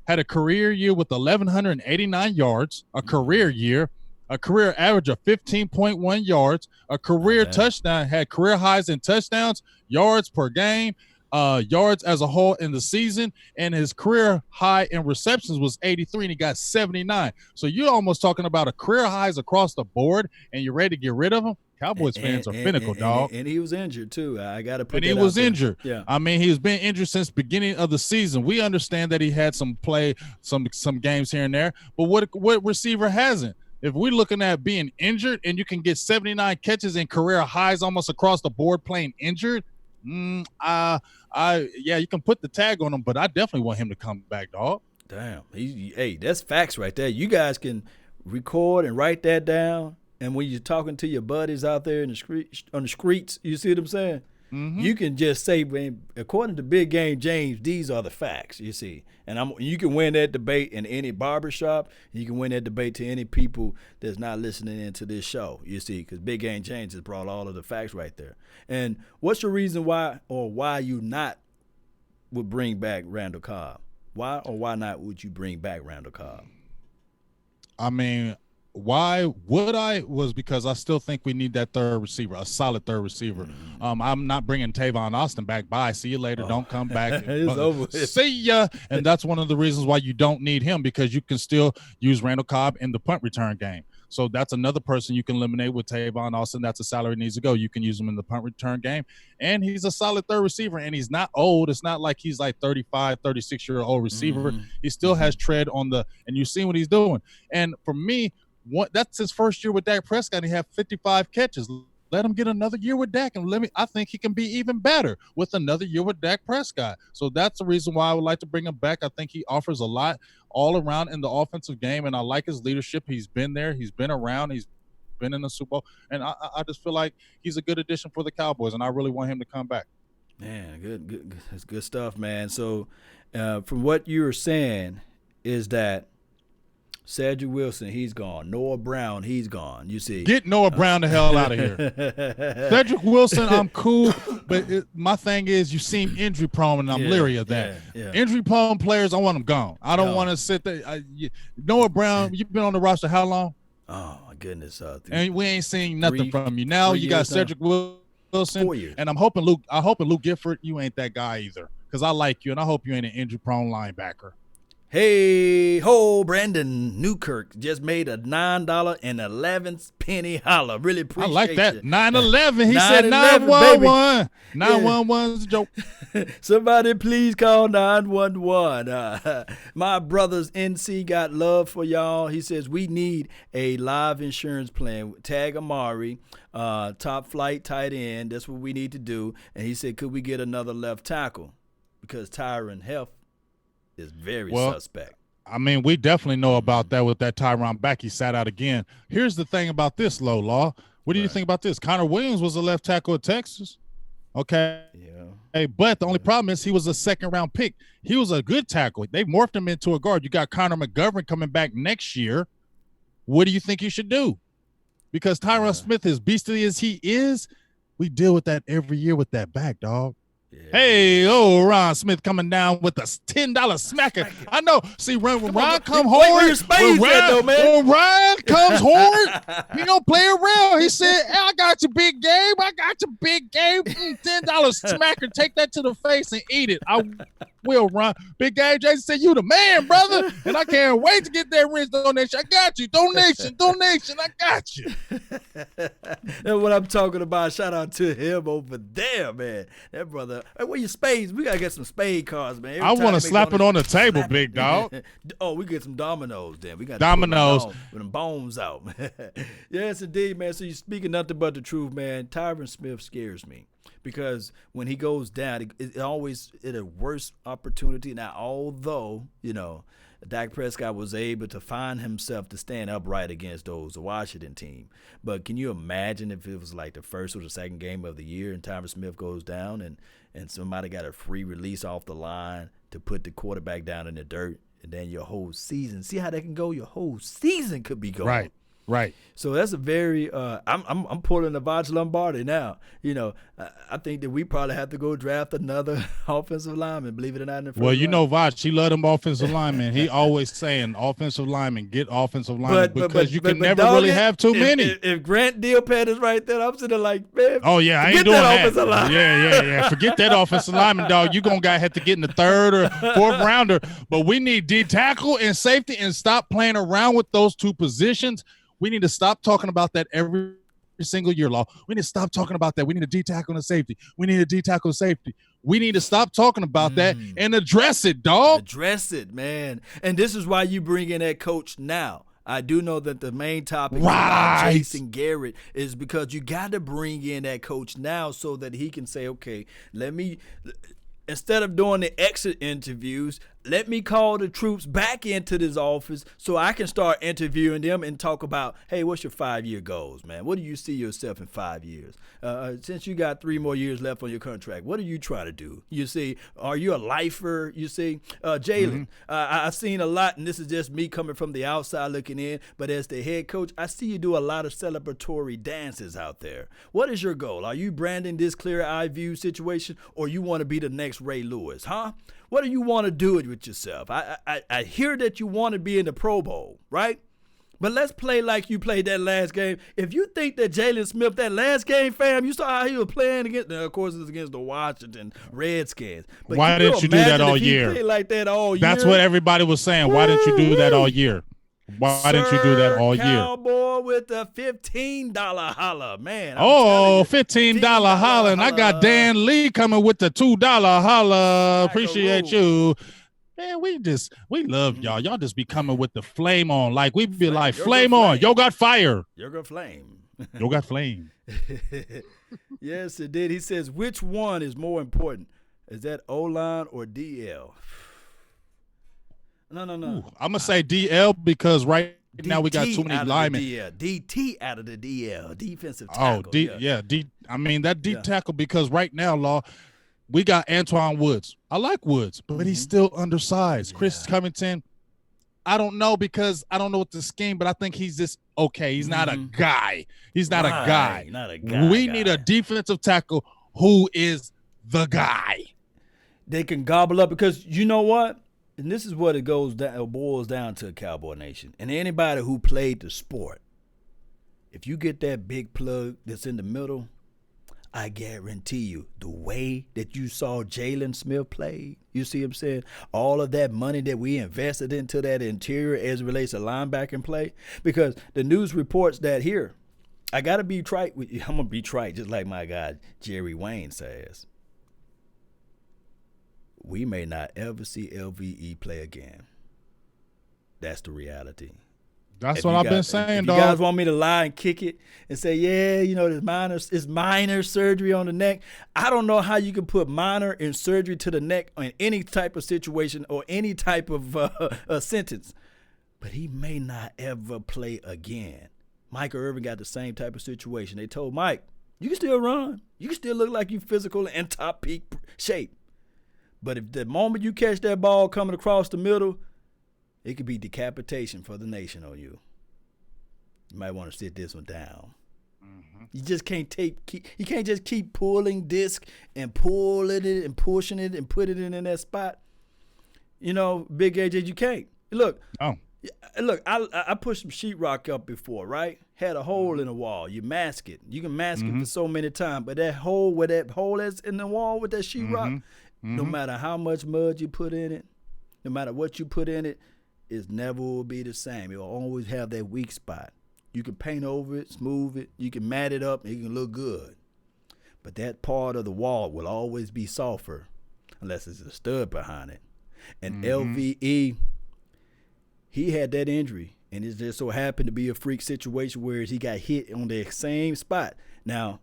Had a career year with 1,189 yards, a career year, a career average of 15.1 yards, a career touchdown, had career highs in touchdowns, yards per game, yards as a whole in the season, and his career high in receptions was 83, and he got 79. So you're almost talking about a career highs across the board, and you're ready to get rid of him? Cowboys fans are pinnacle, dog. And he was injured, too. I got to put that out there. And he was injured. Yeah. I mean, he's been injured since the beginning of the season. We understand that he had some games here and there, but what receiver hasn't? If we're looking at being injured and you can get 79 catches and career highs almost across the board playing injured, you can put the tag on him, but I definitely want him to come back, dog. Damn. Hey, that's facts right there. You guys can record and write that down. And when you're talking to your buddies out there on the streets, you see what I'm saying? You can just say, man, according to Big Game James, these are the facts, you see. And you can win that debate in any barbershop. You can win that debate to any people that's not listening into this show, you see, because Big Game James has brought all of the facts right there. And what's your reason why you not would bring back Randall Cobb? Why or why not would you bring back Randall Cobb? I mean, why would I? Was because I still think we need that third receiver, a solid third receiver. I'm not bringing Tavon Austin back. Bye. See you later. Don't come back. It's over. See ya. And that's one of the reasons why you don't need him, because you can still use Randall Cobb in the punt return game. So that's another person you can eliminate with Tavon Austin. That's a salary needs to go. You can use him in the punt return game. And he's a solid third receiver, and he's not old. It's not like he's like 35, 36-year-old receiver. He still has tread on the – and you see what he's doing. And for me, that's his first year with Dak Prescott. He had 55 catches. Let him get another year with Dak, and I think he can be even better with another year with Dak Prescott. So that's the reason why I would like to bring him back. I think he offers a lot all around in the offensive game, and I like his leadership. He's been there. He's been around. He's been in the Super Bowl, and I just feel like he's a good addition for the Cowboys, and I really want him to come back. Man, good. That's good stuff, man. So from what you were saying is that Cedric Wilson, he's gone. Noah Brown, he's gone. You see. Get Noah Brown the hell out of here. Cedric Wilson, I'm cool, but my thing is you seem injury prone, and I'm leery of that. Yeah. Injury prone players, I want them gone. I don't want to sit there. Noah Brown, you've been on the roster how long? Oh, my goodness. And we ain't seen nothing from you. Now you got Cedric Wilson. 4 years. And I'm hoping Luke Gifford, you ain't that guy either, because I like you, and I hope you ain't an injury prone linebacker. Hey ho, Brandon Newkirk just made a $9.11 holler. Really appreciate it. I like that. 911. He said 911. 911 is a joke. Somebody please call 911. My brother's NC got love for y'all. He says we need a live insurance plan. Tag Amari, top flight tight end. That's what we need to do. And he said, could we get another left tackle? Because Tyron Heff is very suspect. I mean, we definitely know about that with that Tyron back. He sat out again. Here's the thing about this, Low Law. What do you think about this? Connor Williams was a left tackle at Texas. Okay. Yeah. Hey, but the only problem is he was a second-round pick. He was a good tackle. They morphed him into a guard. You got Connor McGovern coming back next year. What do you think you should do? Because Tyron Smith, as beastly as he is, we deal with that every year with that back, dog. Yeah. Hey, Ron Smith coming down with a $10 smacker. I know. See, when Ron come hard, when Ron comes hard, he don't play around. He said, hey, I got your big game. I got your big game. $10 smacker. Take that to the face and eat it. I will, Ron. Big Game Jason said, you the man, brother. And I can't wait to get that rich donation. I got you. Donation. I got you. That's what I'm talking about. Shout out to him over there, man. That brother. Hey, where your spades? We got to get some spade cards, man. I want to slap it on the table, big dog. Oh, we get some dominoes then. We got dominoes with them bones out. Yes, indeed, man. So you're speaking nothing but the truth, man. Tyron Smith scares me because when he goes down, it always is a worse opportunity. Now, although, Dak Prescott was able to find himself to stand upright against the Washington team. But can you imagine if it was like the first or the second game of the year and Tyron Smith goes down and somebody got a free release off the line to put the quarterback down in the dirt, and then your whole season, see how that can go? Your whole season could be gone. Right. So that's a very I'm pulling the Vach Lombardi now. I think that we probably have to go draft another offensive lineman, believe it or not. In the first round. Vach, he loved them offensive linemen. He always saying offensive linemen, get offensive linemen because you can never really have too many. If Grant Diopet is right there, I'm sitting there like, man, oh yeah, I ain't doing that. Yeah. Forget that offensive lineman, dog. You're gonna have to get in the third or fourth rounder. But we need D tackle and safety and stop playing around with those two positions. We need to stop talking about that every single year, Law. We need to stop talking about that. We need a D tackle and a safety. We need a D tackle and safety. We need to stop talking about that and address it, dog. Address it, man. And this is why you bring in that coach now. I do know that the main topic about Jason Garrett is because you got to bring in that coach now so that he can say, okay, instead of doing the exit interviews, let me call the troops back into this office so I can start interviewing them and talk about, hey, what's your 5-year goals, man? What do you see yourself in 5 years? Since you got 3 more years left on your contract, what are you trying to do? You see, are you a lifer? You see, Jalen, I've seen a lot, and this is just me coming from the outside looking in, but as the head coach, I see you do a lot of celebratory dances out there. What is your goal? Are you branding this clear eye view situation, or you want to be the next Ray Lewis, huh? What do you want to do it with yourself? I hear that you want to be in the Pro Bowl, right? But let's play like you played that last game. If you think that Jalen Smith, that last game, fam, you saw how he was playing against, now, of course, it was against the Washington Redskins. But why didn't you do that all year? Like that all year? That's what everybody was saying. Why didn't you do that all year? Why didn't you do that all year? Cowboy with the $15 holla, man. $15 holla, and I got Dan Lee coming with the $2 holla. Appreciate you. Man, we love y'all. Y'all just be coming with the flame on. Like, we be like, flame on. Yo got fire. Yo got flame. Yo got flame. Yes, it did. He says, which one is more important? Is that O-line or DL? No. Ooh, I'm going to say DL because right now we got too many linemen. DT out of the DL, defensive tackle. I mean, that deep tackle, because right now, Law, we got Antoine Woods. I like Woods, but he's still undersized. Chris Covington, I don't know because I don't know what the scheme, but I think he's just okay. He's not a guy. He's not a guy. Not a guy. We need a defensive tackle who is the guy. They can gobble up because you know what? And this is what it boils down to, Cowboy Nation. And anybody who played the sport, if you get that big plug that's in the middle, I guarantee you, the way that you saw Jalen Smith play, you see what I'm saying? All of that money that we invested into that interior as it relates to linebacking play, because the news reports that here, I got to be trite with you. I'm going to be trite, just like my guy Jerry Wayne says. We may not ever see LVE play again. That's the reality. That's what I've been saying, dog. If you guys want me to lie and kick it and say, yeah, you know, it's minor surgery on the neck, I don't know how you can put minor in surgery to the neck in any type of situation or any type of sentence. But he may not ever play again. Michael Irvin got the same type of situation. They told Mike, you can still run. You can still look like you physical and top peak shape. But if the moment you catch that ball coming across the middle, it could be decapitation for the nation on you. You might want to sit this one down. You just can't you can't just keep pulling disc and pulling it and pushing it and putting it in that spot. You know, Big AJ, you can't. Look, I pushed some sheetrock up before, right? Had a hole in the wall. You mask it. You can mask it for so many times, but that hole that's in the wall with that sheetrock, no matter how much mud you put in it, no matter what you put in it, it never will be the same. It will always have that weak spot. You can paint over it, smooth it, you can mat it up, and it can look good. But that part of the wall will always be softer unless there's a stud behind it. And LVE, he had that injury, and it just so happened to be a freak situation where he got hit on the same spot. Now,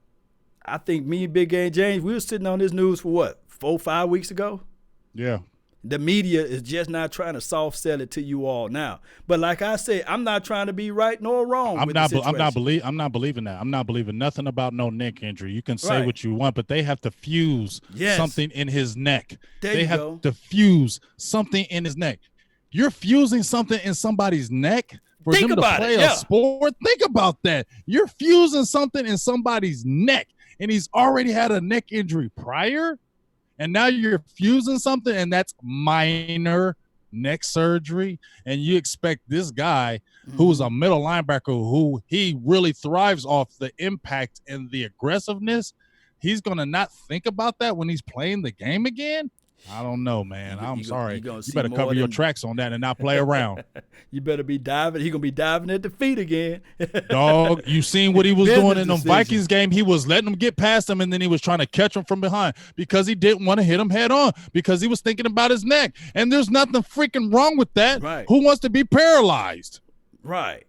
I think me and Big Game James, we were sitting on this news for what, 4-5 weeks ago? Yeah. The media is just not trying to soft sell it to you all now. But like I said, I'm not trying to be right nor wrong. I'm not believing that. I'm not believing nothing about no neck injury. You can say what you want, but they have to fuse something in his neck. They have to fuse something in his neck. You're fusing something in somebody's neck for them to play a sport. Think about that. You're fusing something in somebody's neck, and he's already had a neck injury prior. And now you're fusing something, and that's minor neck surgery. And you expect this guy, who's a middle linebacker, who he really thrives off the impact and the aggressiveness, he's going to not think about that when he's playing the game again? I don't know, man. I'm sorry. You better cover your tracks on that and not play around. You better be diving. He's going to be diving at the feet again. Dog, you seen what he was doing in the Vikings game? He was letting them get past him, and then he was trying to catch him from behind because he didn't want to hit him head on because he was thinking about his neck. And there's nothing freaking wrong with that. Right. Who wants to be paralyzed? Right.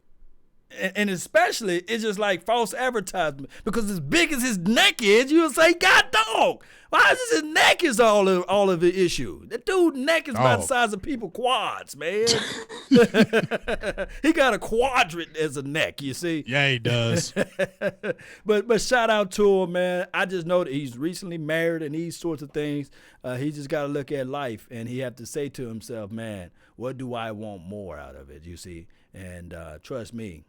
And especially, it's just like false advertisement because as big as his neck is, you'll say, God dog, why is his neck is all of the issue? That dude's neck is about the size of people's quads, man. He got a quadrant as a neck, you see. Yeah, he does. But shout out to him, man. I just know that he's recently married and these sorts of things. He just got to look at life and he have to say to himself, man, what do I want more out of it, you see? And trust me,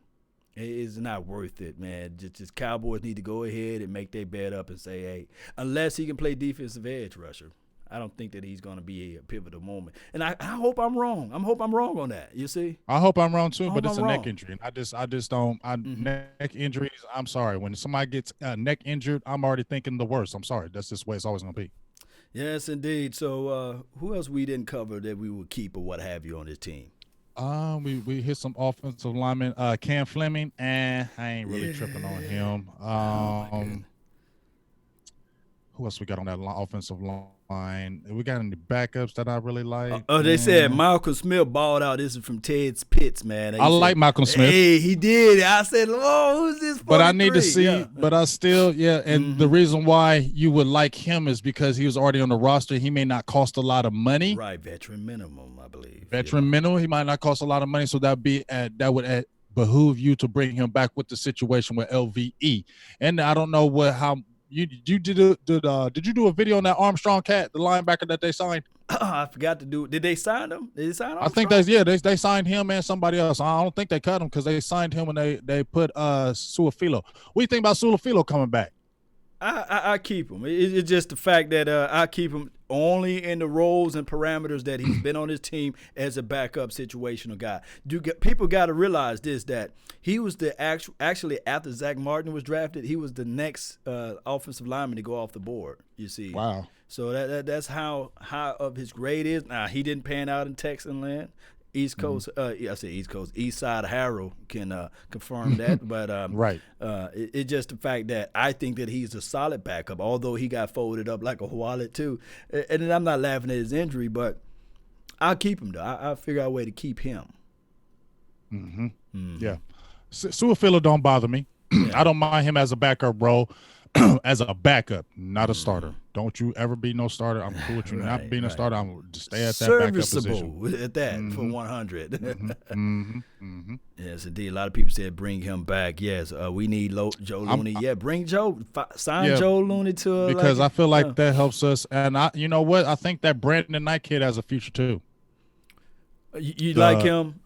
it's not worth it, man. Just Cowboys need to go ahead and make their bed up and say, hey, unless he can play defensive edge rusher, I don't think that he's going to be a pivotal moment. And I hope I'm wrong. I hope I'm wrong on that. You see? I hope I'm wrong too, but it's a neck injury. I just don't. Neck injuries. I'm sorry. When somebody gets neck injured, I'm already thinking the worst. I'm sorry. That's just the way it's always going to be. Yes, indeed. So who else we didn't cover that we would keep or what have you on this team? We hit some offensive linemen. Cam Fleming, I ain't really tripping on him. Who else we got on that offensive line? We got any backups that I really like? They said Malcolm Smith balled out. This is from Ted's Pits, man. I like Malcolm Smith. Hey, he did. I said, oh, who's this? 43? But I need to see. Yeah. But I still, and the reason why you would like him is because he was already on the roster. He may not cost a lot of money. Right, veteran minimum, I believe. Veteran minimum. He might not cost a lot of money, so that would behoove you to bring him back with the situation with LVE. And I don't know how. Did you do a video on that Armstrong cat, the linebacker that they signed? I forgot to do. Did they sign him? Did they sign Armstrong? I think they signed him and somebody else. I don't think they cut him because they signed him when they put Suafilo. What do you think about Suafilo coming back? I keep him. It's just the fact that I keep him only in the roles and parameters that he's been on his team as a backup situational guy. People got to realize this, that he was actually after Zach Martin was drafted, he was the next offensive lineman to go off the board, you see. Wow. So that's how high of his grade is. Now, he didn't pan out in Texan land. East Coast, I say East Coast, East Side Harold can confirm that. But right, it's just the fact that I think that he's a solid backup, although he got folded up like a wallet too. And then I'm not laughing at his injury, but I'll keep him though. I'll figure out a way to keep him. Yeah, Suafilo don't bother me. I don't mind him as a backup role. As a backup, not a starter. Don't you ever be no starter. I'm cool with you not being a starter. I'm just stay at that backup position. Serviceable at that for 100. Yes, indeed. A lot of people said bring him back. Yes, we need Joe Looney. Bring Joe. Sign Joe Looney to because I feel like that helps us. And you know what? I think that Brandon Knight kid has a future too. You like him?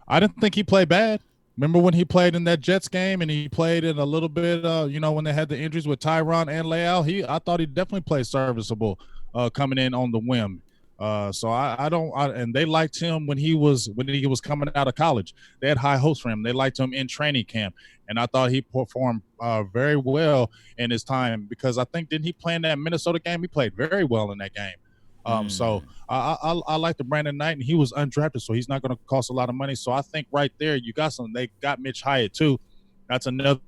I didn't think he played bad. Remember when he played in that Jets game and he played in a little bit, when they had the injuries with Tyron and Leal, I thought he definitely played serviceable coming in on the whim. So and they liked him when he was coming out of college. They had high hopes for him. They liked him in training camp. And I thought he performed very well in his time because I think didn't he play in that Minnesota game? He played very well in that game. So I like the Brandon Knight, and he was undrafted, so he's not going to cost a lot of money. So I think right there you got some. They got Mitch Hyatt too. That's another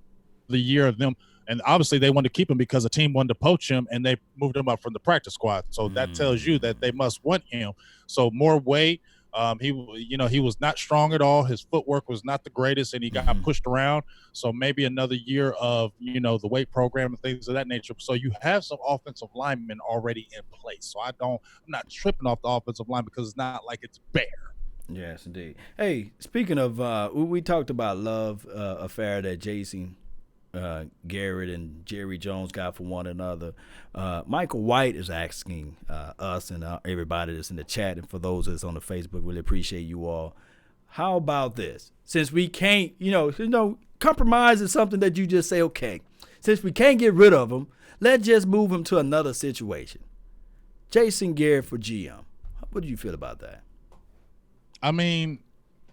year of them, and obviously they wanted to keep him because the team wanted to poach him, and they moved him up from the practice squad. So that tells you that they must want him. So more weight. He was not strong at all. His footwork was not the greatest, and he got pushed around. So maybe another year of, the weight program and things of that nature. So you have some offensive linemen already in place. So I'm not tripping off the offensive line because it's not like it's bare. Yes, indeed. Hey, speaking of, we talked about love affair that Jason Garrett and Jerry Jones got for one another. Michael White is asking us and everybody that's in the chat, and for those that's on the Facebook, really appreciate you all. How about this? Since we can't, compromise is something that you just say, okay, since we can't get rid of him, let's just move him to another situation. Jason Garrett for GM. What do you feel about that? I mean,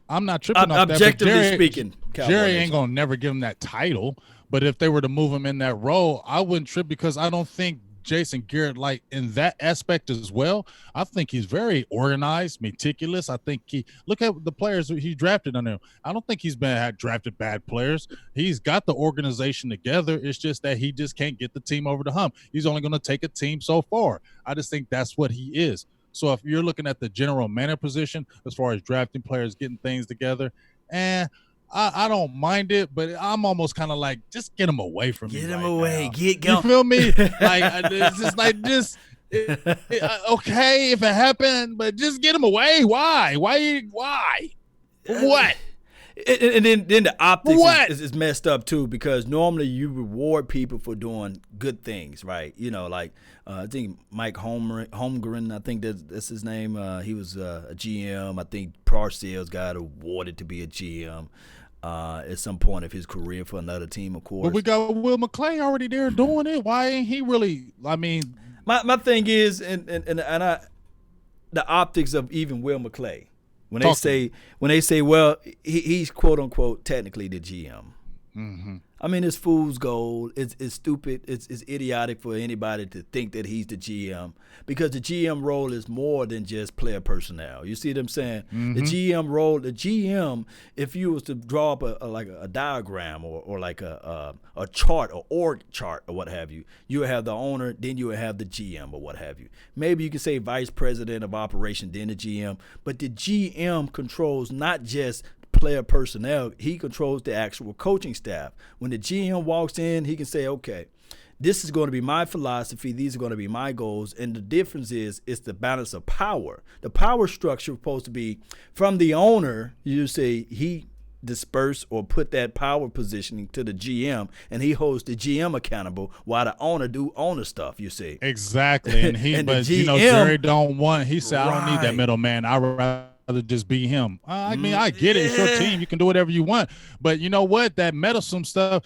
I'm not tripping off that. Objectively speaking, Jerry ain't going to never give him that title. But if they were to move him in that role, I wouldn't trip because I don't think Jason Garrett, like in that aspect as well, I think he's very organized, meticulous. I think look at the players he drafted on him. I don't think he's drafted bad players. He's got the organization together. It's just that he just can't get the team over the hump. He's only going to take a team so far. I just think that's what he is. So if you're looking at the general manager position, as far as drafting players, getting things together, I don't mind it, but I'm almost kind of like, just get him away from me. Get him right away. now. Get You going. feel me? Like it's just like this. Okay, if it happened, but just get him away. Why? What? And then the optics What? is messed up too, because normally you reward people for doing good things, right? You know, like I think Mike Holmgren, I think that's his name. He was a GM. I think Parcells got awarded to be a GM at some point of his career for another team, of course. But we got Will McClay already there doing it. Why ain't he really? I mean, my thing is, and the optics of even Will McClay. When they say, well, he's quote unquote technically the GM. Mm-hmm. I mean, it's fool's gold. It's stupid. It's idiotic for anybody to think that he's the GM, because the GM role is more than just player personnel. You see what I'm saying? Mm-hmm. The GM role, the GM, if you was to draw up a diagram or like a chart, or org chart or what have you, you would have the owner, then you would have the GM or what have you. Maybe you could say vice president of operation, then the GM, but the GM controls not just player personnel, he controls the actual coaching staff. When the GM walks in, he can say, okay, this is going to be my philosophy, these are going to be my goals, and the difference is it's the balance of power. The power structure is supposed to be from the owner. You say he disperse or put that power positioning to the GM, and he holds the GM accountable while the owner do owner stuff, you see. Exactly. And but GM, Jerry don't want, he said, I don't need that middleman. I rather just be him. I mean, I get it. It's your team. You can do whatever you want. But you know what? That meddlesome stuff,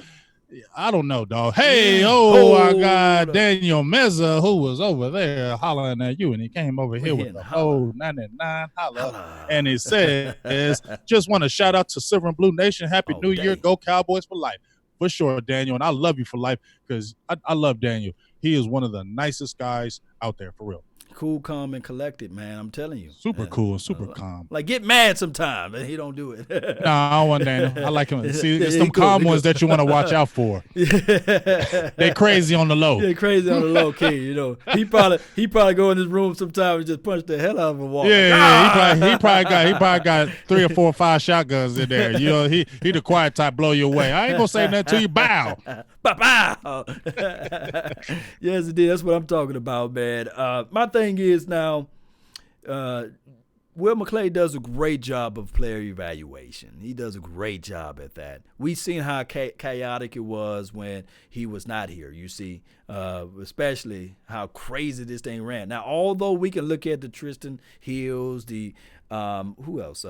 I don't know, dog. Hey, I got Daniel Meza, who was over there hollering at you, and he came over here with the whole 99 holla. And he says, just want to shout out to Silver and Blue Nation. Happy New Year. Go Cowboys for life. For sure, Daniel. And I love you for life, because I love Daniel. He is one of the nicest guys out there, for real. Cool, calm, and collected, man. I'm telling you. Super cool, super calm. Like, get mad sometimes, and he don't do it. No, I don't want Daniel. I like him. See, it's them calm ones that you want to watch out for. They crazy on the low. They crazy on the low key, you know. He probably go in his room sometimes and just punch the hell out of a wall. Yeah, he probably got 3 or 4 or 5 shotguns in there. You know, he the quiet type, blow you away. I ain't gonna say nothing to you. Bow. Bow. Yes, indeed. That's what I'm talking about, man. My thing is now, Will McClay does a great job of player evaluation. He does a great job at that. We've seen how chaotic it was when he was not here, you see, especially how crazy this thing ran. Now, although we can look at the Tristan Hills, the who else?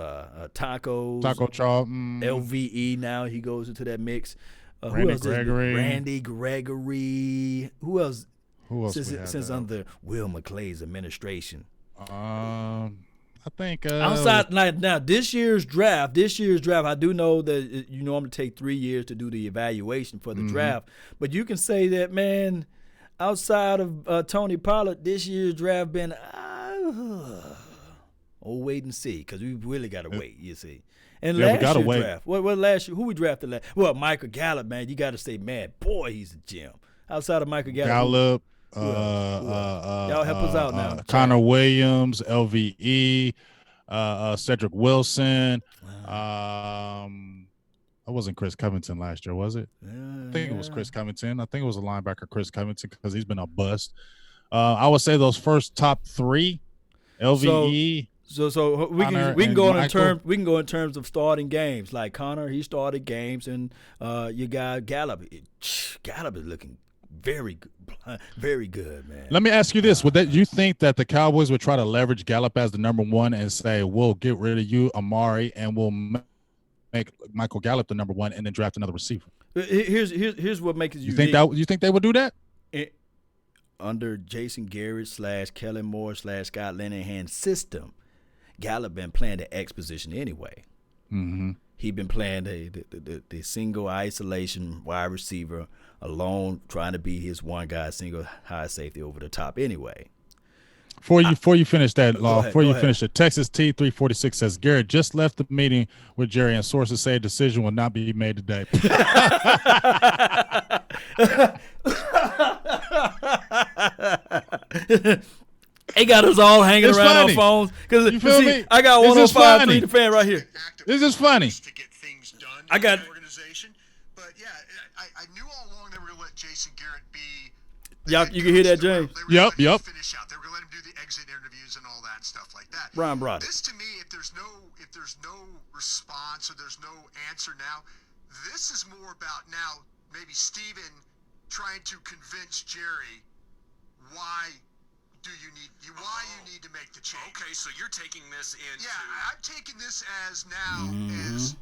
Taco Charl, LVE. Now he goes into that mix. Randy Gregory. Randy Gregory. Who else? Since under Will McClay's administration? I think outside now this year's draft, I do know that you normally take 3 years to do the evaluation for the draft, but you can say that, man, outside of Tony Pollard, this year's draft been wait and see, because we really got to wait, you see. And last year's draft, what last year? Who we drafted last? Well, Michael Gallup, man, you got to say, man, boy, he's a gem. Outside of Michael Gallup. Y'all help us out now. Connor Williams, LVE, Cedric Wilson. That wasn't Chris Covington last year, was it? I think it was Chris Covington. I think it was a linebacker, Chris Covington, because he's been a bust. I would say those first top 3, LVE. So we can go in terms of starting games. Like Connor, he started games, and you got Gallup. Gallup is looking very good, man. Let me ask you this: you think that the Cowboys would try to leverage Gallup as the number 1 and say, "We'll get rid of you, Amari, and we'll make Michael Gallup the number 1, and then draft another receiver"? Here's what makes you think that you think they would do that? Under Jason Garrett / Kellen Moore / Scott Linehan's system, Gallup been playing the X position anyway. Mm-hmm. He been playing the single isolation wide receiver alone, trying to be his one guy single high safety over the top anyway. Before you finish that, finish it, Texas T346 says Garrett just left the meeting with Jerry, and sources say a decision will not be made today. They got us all hanging around our phones because I got 105.3 The Fan right here. This is funny. To get things done I got organization. But yeah, I knew all along they were going to let Jason Garrett be. Y'all, you can hear that, James? Yep. Finish out. They were going to let him do the exit interviews and all that and stuff like that. Ron brought it. This to me, if there's no response or there's no answer now, this is more about now maybe Steven trying to convince Jerry why you need to make the change. Okay, so you're taking this into. Yeah, I'm taking this as now as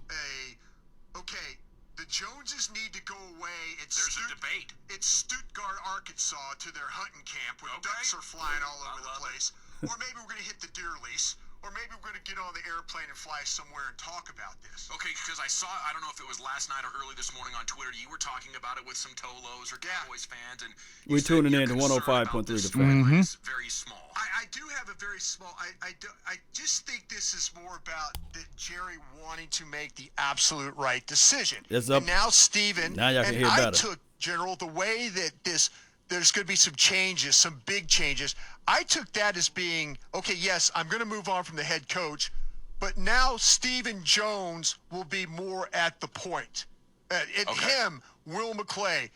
the Joneses need to go away. There's a debate. It's Stuttgart, Arkansas to their hunting camp where ducks are flying all over the place. Or maybe we're going to hit the deer lease. Or maybe we're going to get on the airplane and fly somewhere and talk about this. Okay, because I don't know if it was last night or early this morning on Twitter, you were talking about it with some Tolos or Cowboys fans. And we're tuning in to 105.3 The Fan. Very small. I do have a very small. I just think this is more about Jerry wanting to make the absolute right decision. And now Steven, now y'all can hear better. I took, General, the way that there's going to be some changes, some big changes. I took that as being, okay, yes, I'm going to move on from the head coach, but now Stephen Jones will be more at the point. Him, Will McClay,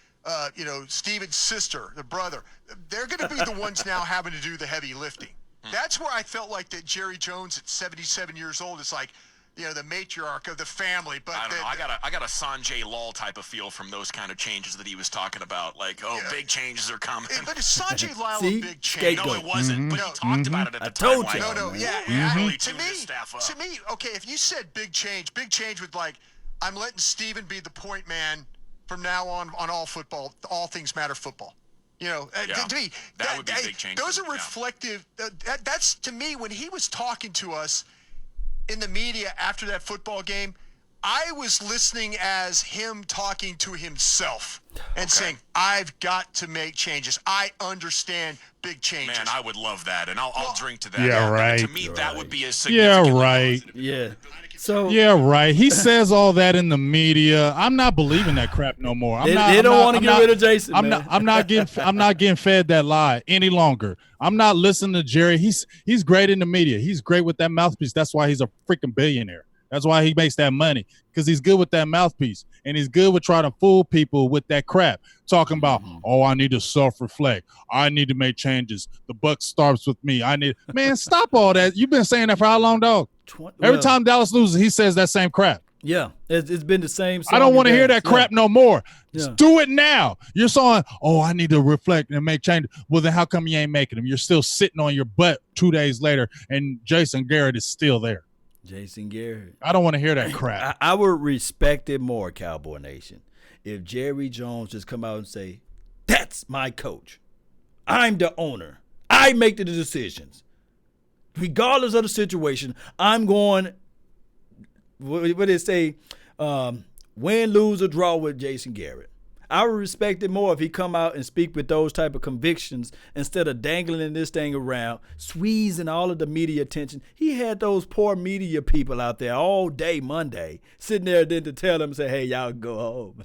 Stephen's sister, the brother, they're going to be the ones now having to do the heavy lifting. That's where I felt like that Jerry Jones at 77 years old is like, the matriarch of the family. But I don't know. I got a Sanjay Lal type of feel from those kind of changes that he was talking about. Like, big changes are coming. But is Sanjay Lal a big change? No, it wasn't. But he talked about it at the time. I told you. To me, okay, if you said big change would like, I'm letting Steven be the point man from now on all football, all things matter football. To me, that would be big change. Those are reflective. That's, to me, when he was talking to us in the media after that football game, I was listening as him talking to himself and saying, I've got to make changes. I understand big changes. Man, I would love that, and I'll drink to that. Yeah, right. To me, that would be a significant. Yeah, right. Yeah. So yeah, right. He says all that in the media. I'm not believing that crap no more. They don't want to get rid of Jason. I'm not getting fed that lie any longer. I'm not listening to Jerry. He's great in the media. He's great with that mouthpiece. That's why he's a freaking billionaire. That's why he makes that money, because he's good with that mouthpiece, and he's good with trying to fool people with that crap. Talking about, I need to self-reflect. I need to make changes. The buck starts with me. Man, stop all that. You've been saying that for how long, dog? Every time Dallas loses, he says that same crap. Yeah, it's been the same. I don't want to hear that crap no more. Just do it now. You're saying, I need to reflect and make changes. Well, then how come you ain't making them? You're still sitting on your butt 2 days later, and Jason Garrett is still there. Jason Garrett. I don't want to hear that crap. I would respect it more, Cowboy Nation, if Jerry Jones just come out and say, that's my coach. I'm the owner. I make the decisions. Regardless of the situation, I'm going, what did it say, win, lose, or draw with Jason Garrett. I would respect it more if he come out and speak with those type of convictions instead of dangling this thing around, squeezing all of the media attention. He had those poor media people out there all day Monday sitting there then to tell them, say, hey, y'all go home.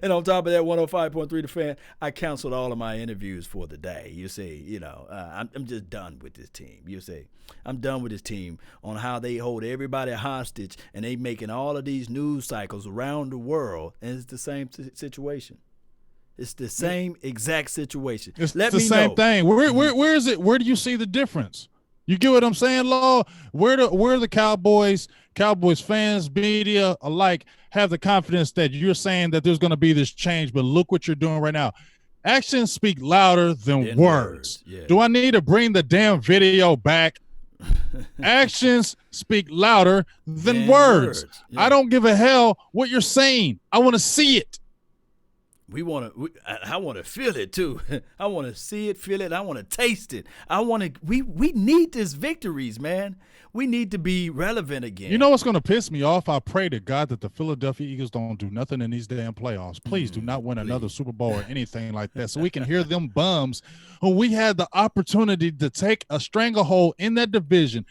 And on top of that, 105.3 The Fan, I canceled all of my interviews for the day. You see, I'm just done with this team. You see, I'm done with this team on how they hold everybody hostage and they making all of these news cycles around the world, and it's the same situation. It's the same exact situation. It's the same thing. Where is it? Where do you see the difference? You get what I'm saying, Law? Where the Cowboys fans, media alike have the confidence that you're saying that there's going to be this change, but look what you're doing right now. Actions speak louder than words. Yeah. Do I need to bring the damn video back? Actions speak louder than words. Yeah. I don't give a hell what you're saying. I want to see it. I want to feel it too. I want to see it, feel it. I want to taste it. We need these victories, man. We need to be relevant again. You know what's going to piss me off? I pray to God that the Philadelphia Eagles don't do nothing in these damn playoffs. Please do not win another Super Bowl or anything like that, so we can hear them bums who we had the opportunity to take a stranglehold in that division.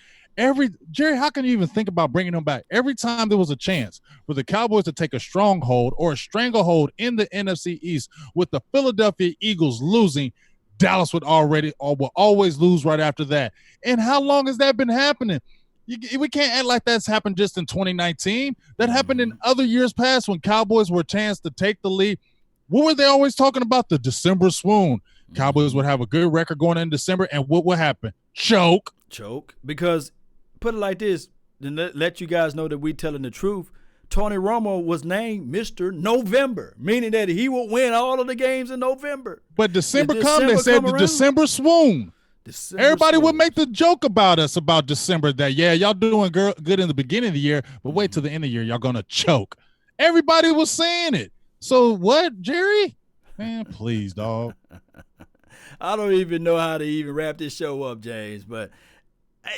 Jerry, how can you even think about bringing them back? Every time there was a chance for the Cowboys to take a stronghold or a stranglehold in the NFC East with the Philadelphia Eagles losing, Dallas will always lose right after that. And how long has that been happening? We can't act like that's happened just in 2019. That happened in other years past when Cowboys were a chance to take the lead. What were they always talking about? The December swoon. Cowboys would have a good record going in December, and what would happen? Choke. Because put it like this, then let you guys know that we telling the truth. Tony Romo was named Mr. November, meaning that he would win all of the games in November. But December come, they said the December swoon. Everybody would make the joke about us about December that, yeah, y'all doing good in the beginning of the year, but wait till the end of the year, y'all going to choke. Everybody was saying it. So what, Jerry? Man, please, dog. I don't even know how to even wrap this show up, James, but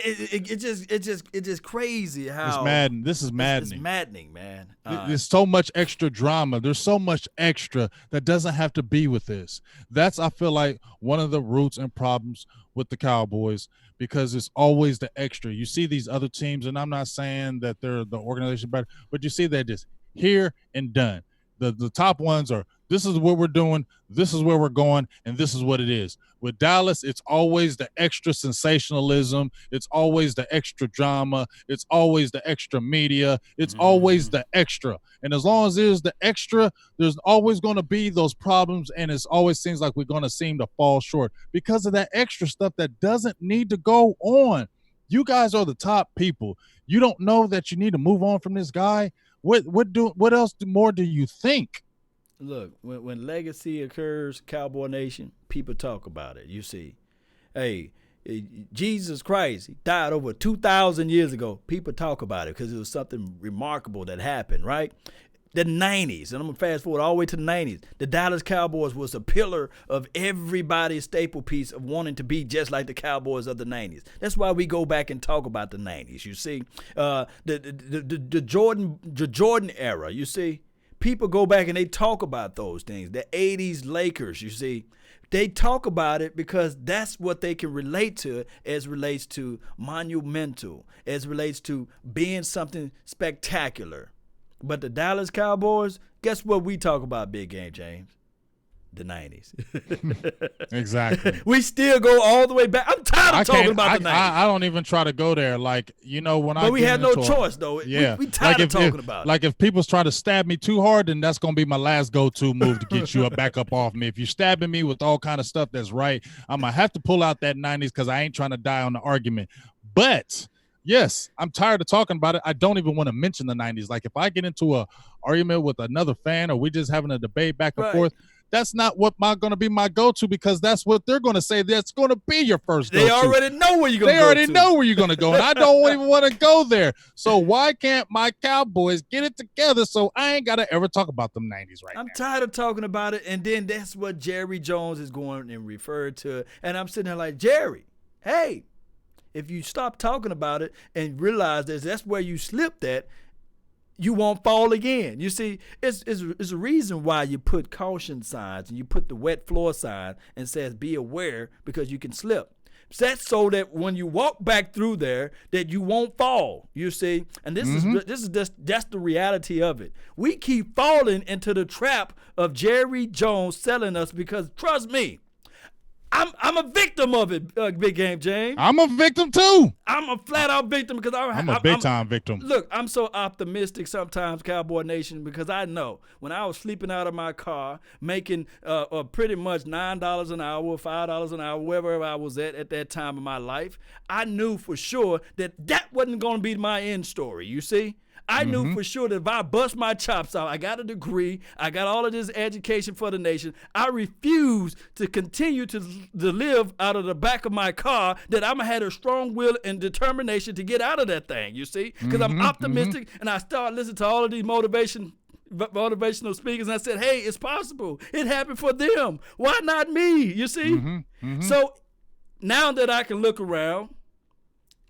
it's just crazy how it's maddening. This is maddening. It's maddening, man. There's so much extra drama. There's so much extra that doesn't have to be with this. That's, I feel like, one of the roots and problems with the Cowboys, because it's always the extra. You see these other teams, and I'm not saying that they're the organization better, but you see they're just here and done. The top ones are, this is what we're doing, this is where we're going, and this is what it is. With Dallas, it's always the extra sensationalism. It's always the extra drama. It's always the extra media. It's always the extra. And as long as there's the extra, there's always going to be those problems, and it always seems like we're going to seem to fall short because of that extra stuff that doesn't need to go on. You guys are the top people. You don't know that you need to move on from this guy? What else more do you think? Look, when legacy occurs, Cowboy Nation, people talk about it. You see, hey, Jesus Christ, he died over 2,000 years ago. People talk about it because it was something remarkable that happened, right? The 90s, and I'm going to fast forward all the way to the 90s. The Dallas Cowboys was a pillar of everybody's staple piece of wanting to be just like the Cowboys of the 90s. That's why we go back and talk about the 90s, you see. The Jordan era, you see. People go back and they talk about those things. The 80s Lakers, you see. They talk about it because that's what they can relate to as relates to monumental, as relates to being something spectacular. But the Dallas Cowboys, guess what we talk about, Big Game James? The 90s. Exactly. We still go all the way back. I'm tired of talking about the 90s. I don't even try to go there. Like, you know, but we had no choice, though. Yeah. We tired of talking about it. Like, if people's trying to stab me too hard, then that's going to be my last go-to move to get you back up off me. If you're stabbing me with all kind of stuff that's right, I'm going to have to pull out that 90s because I ain't trying to die on the argument. But yes, I'm tired of talking about it. I don't even want to mention the 90s. Like, if I get into a argument with another fan or we just having a debate back and forth, that's not what going to be my go-to because that's what they're going to say. That's going to be your first go-to. They already know where you're going to go. They already know where you're going to go, and I don't even want to go there. So why can't my Cowboys get it together so I ain't got to ever talk about them 90s right now? I'm tired of talking about it, and then that's what Jerry Jones is going and referred to. And I'm sitting there like, Jerry, hey, if you stop talking about it and realize that that's where you slipped at, you won't fall again. You see, it's a reason why you put caution signs and you put the wet floor sign and says be aware because you can slip. That's so that when you walk back through there, that you won't fall. You see, and this is that's the reality of it. We keep falling into the trap of Jerry Jones selling us because trust me, I'm a victim of it, Big Game James. I'm a victim too. I'm a flat out victim because I'm a big time victim. Look, I'm so optimistic sometimes, Cowboy Nation, because I know when I was sleeping out of my car, making pretty much $9 an hour, $5 an hour, wherever I was at that time of my life, I knew for sure that wasn't going to be my end story. You see. I knew for sure that if I bust my chops out, I got a degree, I got all of this education for the nation, I refuse to continue to live out of the back of my car, that I'm going to have a strong will and determination to get out of that thing, you see? Because I'm optimistic, and I start listening to all of these motivational speakers, and I said, hey, it's possible. It happened for them. Why not me, you see? So now that I can look around,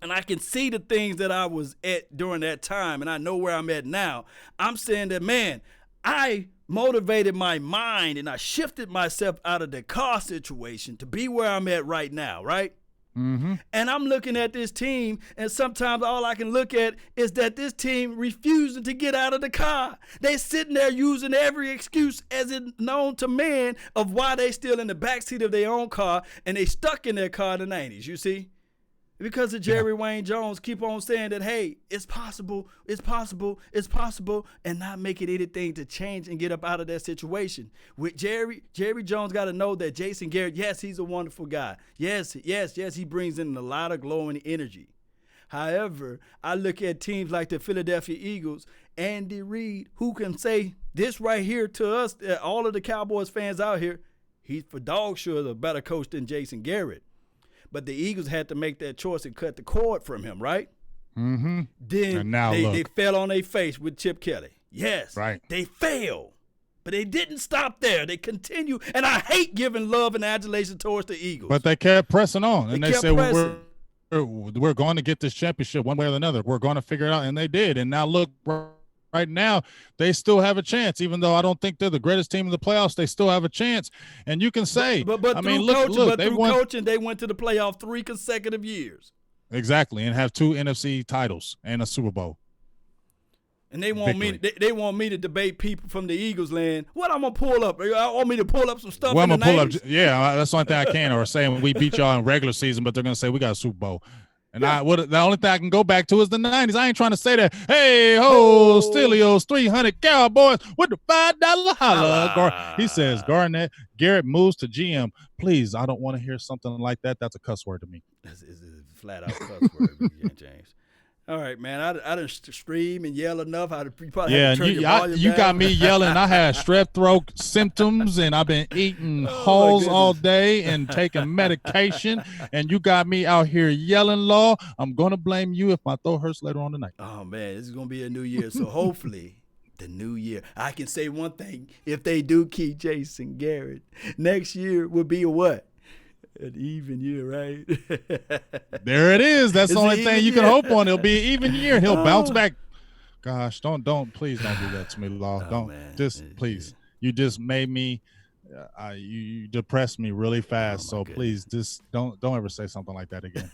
and I can see the things that I was at during that time, and I know where I'm at now, I'm saying that, man, I motivated my mind and I shifted myself out of the car situation to be where I'm at right now, right? And I'm looking at this team, and sometimes all I can look at is that this team refusing to get out of the car. They sitting there using every excuse as it known to man of why they still in the backseat of their own car, and they stuck in their car in the 90s, you see? Because of Jerry Wayne Jones keep on saying that, hey, it's possible, and not making anything to change and get up out of that situation. With Jerry Jones got to know that Jason Garrett, yes, he's a wonderful guy. Yes, he brings in a lot of glowing energy. However, I look at teams like the Philadelphia Eagles, Andy Reid, who can say this right here to us, all of the Cowboys fans out here, he's for dog sure a better coach than Jason Garrett. But the Eagles had to make that choice and cut the cord from him, right? Mm-hmm. Then they fell on their face with Chip Kelly. Yes, right. They failed. But they didn't stop there. They continue. And I hate giving love and adulation towards the Eagles. But they kept pressing on. And they said, we're going to get this championship one way or another. We're going to figure it out. And they did. And now look, right now, they still have a chance. Even though I don't think they're the greatest team in the playoffs, they still have a chance. And you can say, through coaching, they went to the playoff 3 consecutive years. Exactly, and have 2 NFC titles and a Super Bowl. And they want me. They want me to debate people from the Eagles land. What I'm gonna pull up? I want me to pull up some stuff. Well, I'm gonna pull up. Yeah, that's the only thing I can. Or saying we beat y'all in regular season, but they're gonna say we got a Super Bowl. And the only thing I can go back to is the 90s. I ain't trying to say that, hey, ho, Steelios, 300 Cowboys with the $5 holla. He says, Garrett moves to GM. Please, I don't want to hear something like that. That's a cuss word to me. It's a flat-out cuss word, James. All right, man. I done stream and yell enough. You probably have to turn your volume you down. Got me yelling. I had strep throat symptoms, and I've been eating holes all day and taking medication, and you got me out here yelling, Law. I'm going to blame you if my throat hurts later on tonight. Oh, man, this is going to be a new year, so hopefully the new year. I can say one thing. If they do keep Jason Garrett, next year will be a what? An even year, right? There it is. That's the only thing you can hope on. It'll be an even year. He'll bounce back. Gosh, please don't do that to me, Law. Please. You just made me. You depressed me really fast. So please, just don't ever say something like that again.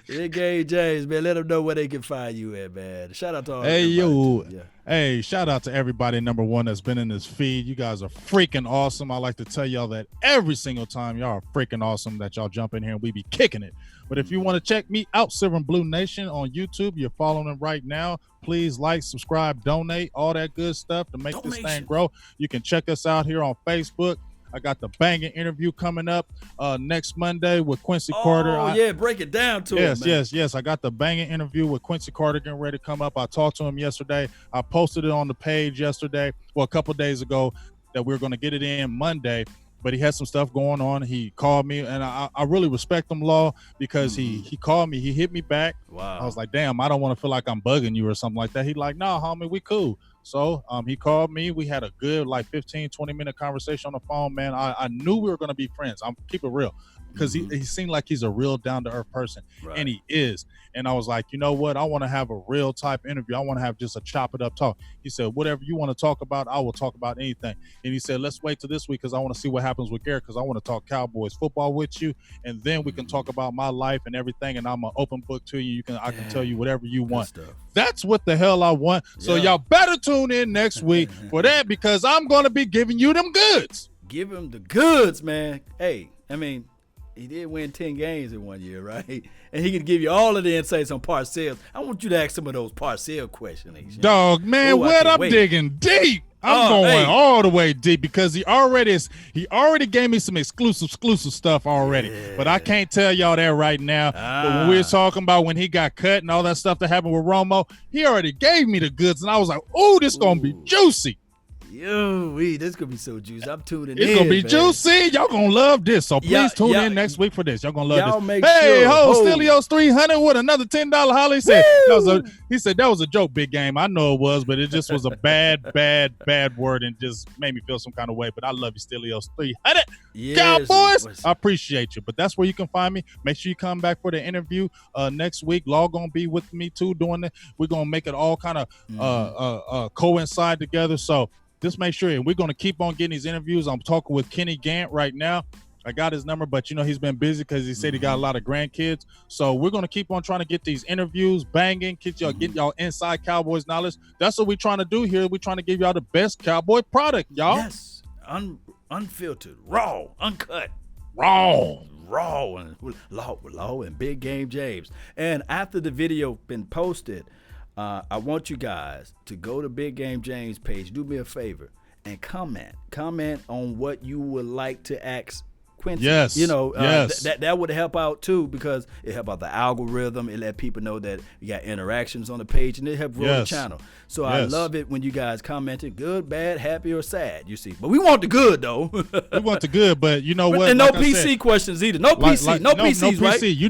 Hey, James, man, let them know where they can find you at, man. Shout out to all. Hey, shout out to everybody, number one, that's been in this feed. You guys are freaking awesome. I like to tell y'all that every single time. Y'all are freaking awesome that y'all jump in here and we be kicking it. But if you want to check me out, Silver and Blue Nation on YouTube, you're following them right now. Please like, subscribe, donate, all that good stuff to make this thing grow. You can check us out here on Facebook. I got the banging interview coming up next Monday with Quincy Carter. Oh, break it down to him, man. Yes. I got the banging interview with Quincy Carter getting ready to come up. I talked to him yesterday. I posted it on the page yesterday, a couple days ago, that we were going to get it in Monday. But he had some stuff going on. He called me, and I really respect him, Law, because he called me. He hit me back. Wow. I was like, damn, I don't want to feel like I'm bugging you or something like that. He like, nah, homie, we cool. So he called me. We had a good 15, 20-minute conversation on the phone, man. I knew we were going to be friends. I'm keep it real. Because he seemed like he's a real down-to-earth person, and he is. And I was like, you know what? I want to have a real type interview. I want to have just a chop-it-up talk. He said, whatever you want to talk about, I will talk about anything. And he said, let's wait till this week because I want to see what happens with Garrett because I want to talk Cowboys football with you, and then we can talk about my life and everything, and I'm an open book to you. I can tell you whatever you want. That's what the hell I want. So y'all better tune in next week for that because I'm going to be giving you them goods. Give him the goods, man. Hey, I mean, he did win 10 games in 1 year, right? And he can give you all of the insights on Parcells. I want you to ask some of those Parcell questions. Dog, man, I'm digging deep. I'm going all the way deep because he already gave me some exclusive stuff already. Yeah. But I can't tell y'all that right now. But when we were talking about when he got cut and all that stuff that happened with Romo, he already gave me the goods. And I was like, oh, this is going to be juicy. Yo, this gonna be so juicy. I'm tuning in. It's gonna be juicy. Y'all gonna love this. So please tune in next week for this. Y'all gonna love this. Hey, Steelios 300 with another $10 holla. He said that was a joke, big game. I know it was, but it just was a bad word and just made me feel some kind of way. But I love you, Steelios 300. Yes, Cowboys. I appreciate you. But that's where you can find me. Make sure you come back for the interview next week. Law gonna be with me too doing it. We're gonna make it all kind of coincide together. So just make sure, and we're going to keep on getting these interviews. I'm talking with Kenny Gant right now. I got his number, but, he's been busy because he said he got a lot of grandkids. So we're going to keep on trying to get these interviews banging, get y'all inside Cowboys knowledge. That's what we're trying to do here. We're trying to give y'all the best Cowboy product, y'all. Yes, unfiltered, raw, uncut. Raw. raw and low and Big Game James. And after the video been posted, I want you guys to go to Big Game James page. Do me a favor and comment on what you would like to ask Quincy. Yes. Yes. That would help out too, because it help out the algorithm. It let people know that you got interactions on the page, and it help grow the channel. So I love it when you guys commented, good, bad, happy, or sad. You see, but we want the good though. We want the good, but you know what? And no PC questions either. No PCs, no PCs, right? You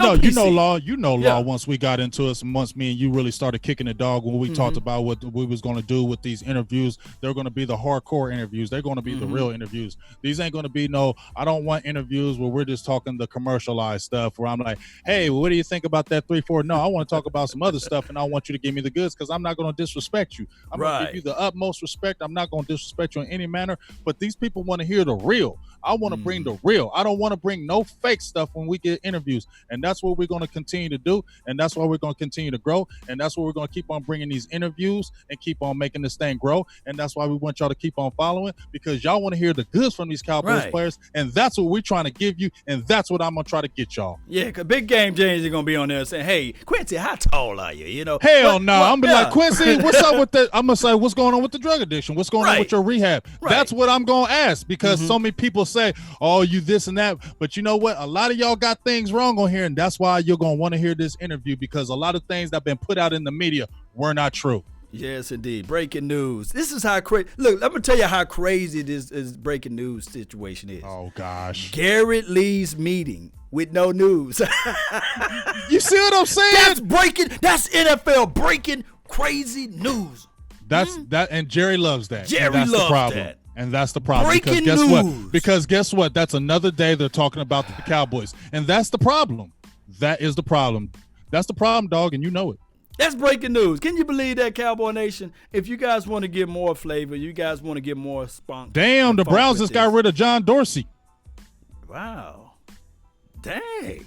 know law. Once we got into it, once me and you really started kicking the dog when we talked about what we was going to do with these interviews, they're going to be the hardcore interviews. They're going to be the real interviews. These ain't going to be I don't want interviews where we're just talking the commercialized stuff where I'm like, hey, what do you think about that 3-4? No, I want to talk about some other stuff, and I want you to give me the goods, because I'm not going to disrespect you. I'm going to give you the utmost respect. I'm not going to disrespect you in any manner, but these people want to hear the real. I want to bring the real. I don't want to bring no fake stuff when we get interviews, and that's what we're going to continue to do, and that's why we're going to continue to grow, and that's why we're going to keep on bringing these interviews and keep on making this thing grow, and that's why we want y'all to keep on following, because y'all want to hear the goods from these Cowboys players, and that's what we're trying to give you, and that's what I'm going to try to get y'all. Yeah, because Big Game James is going to be on there saying, hey, Quincy, how tall are you? You know, hell no. I'm going to be like, Quincy, what's up with that? I'm going to say, what's going on with the drug addiction? What's going on with your rehab? That's what I'm going to ask, because so many people say, oh, you this and that, but you know what? A lot of y'all got things wrong on here, and that's why you're going to want to hear this interview, because a lot of things that have been put out in the media were not true. Yes, indeed. Breaking news. This is how crazy. Look, let me tell you how crazy this breaking news situation is. Oh, gosh. Garrett leaves meeting with no news. You see what I'm saying? That's breaking. That's NFL breaking crazy news. That's that, and Jerry loves that. Jerry loves that. And that's the problem. Breaking because guess news. what? Because guess what? That's another day they're talking about the Cowboys. And that's the problem. That is the problem. That's the problem, dog, and you know it. That's breaking news. Can you believe that, Cowboy Nation? If you guys want to get more flavor, you guys want to get more spunk. Damn, the Browns just got rid of John Dorsey. Wow. Dang.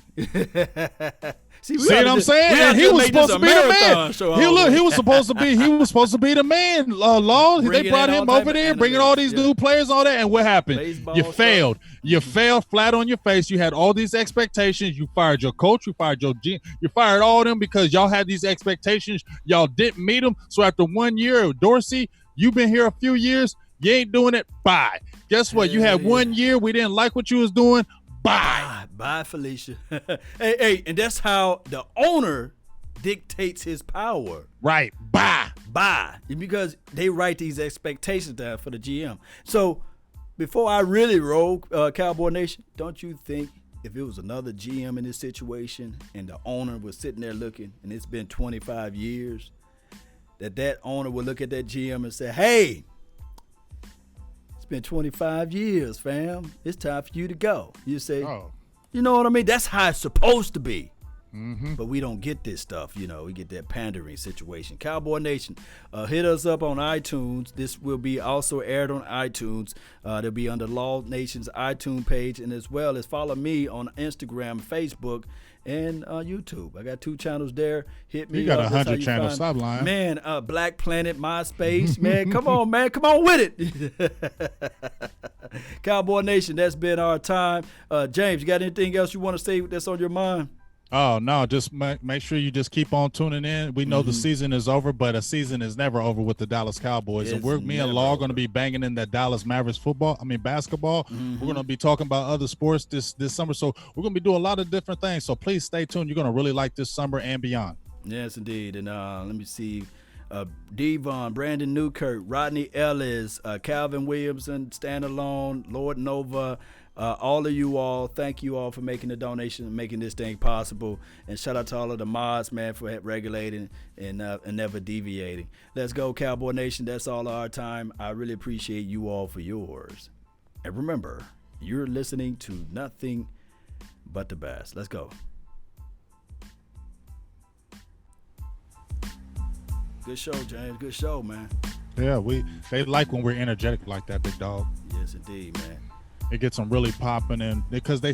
See what I'm saying? And he was supposed to be the man. He was supposed to be the man. They brought him over there, bringing all these new players on there. And what happened? Baseball you failed. You failed flat on your face. You had all these expectations. You fired your coach. You fired your GM. You fired all of them because y'all had these expectations. Y'all didn't meet them. So after 1 year of Dorsey, you've been here a few years. You ain't doing it. Bye. Guess what? You had 1 year. We didn't like what you was doing. Bye, Felicia. hey, and that's how the owner dictates his power. Right. Bye. Because they write these expectations down for the GM. So before I really roll, Cowboy Nation, don't you think if it was another GM in this situation and the owner was sitting there looking, and it's been 25 years, that owner would look at that GM and say, hey, it's been 25 years, fam. It's time for you to go. You say, you know what I mean? That's how it's supposed to be. But we don't get this stuff, we get that pandering situation. Cowboy Nation, hit us up on iTunes. This will be also aired on iTunes. They'll be under Law Nation's iTunes page, and as well as follow me on Instagram, Facebook, and YouTube. I got 2 channels there. Hit me. You got 100 channels, sideline. Man, Black Planet, MySpace, man. Come on, man. Come on with it. Cowboy Nation, that's been our time. James, you got anything else you want to say that's on your mind? Oh, no, just make sure you just keep on tuning in. We know the season is over, but a season is never over with the Dallas Cowboys. And me and Law are going to be banging in that Dallas Mavericks basketball. We're going to be talking about other sports this summer. So we're going to be doing a lot of different things. So please stay tuned. You're going to really like this summer and beyond. Yes, indeed. And let me see. Devon, Brandon Newkirk, Rodney Ellis, Calvin Williamson, Stand Alone, Lord Nova, all of you all, thank you all for making the donation and making this thing possible. And shout out to all of the mods, man, for regulating and never deviating. Let's go, Cowboy Nation. That's all our time. I really appreciate you all for yours. And remember, you're listening to nothing but the best. Let's go. Good show, James. Good show, man. Yeah, they like when we're energetic like that, big dog. Yes, indeed, man. It gets them really popping, and because they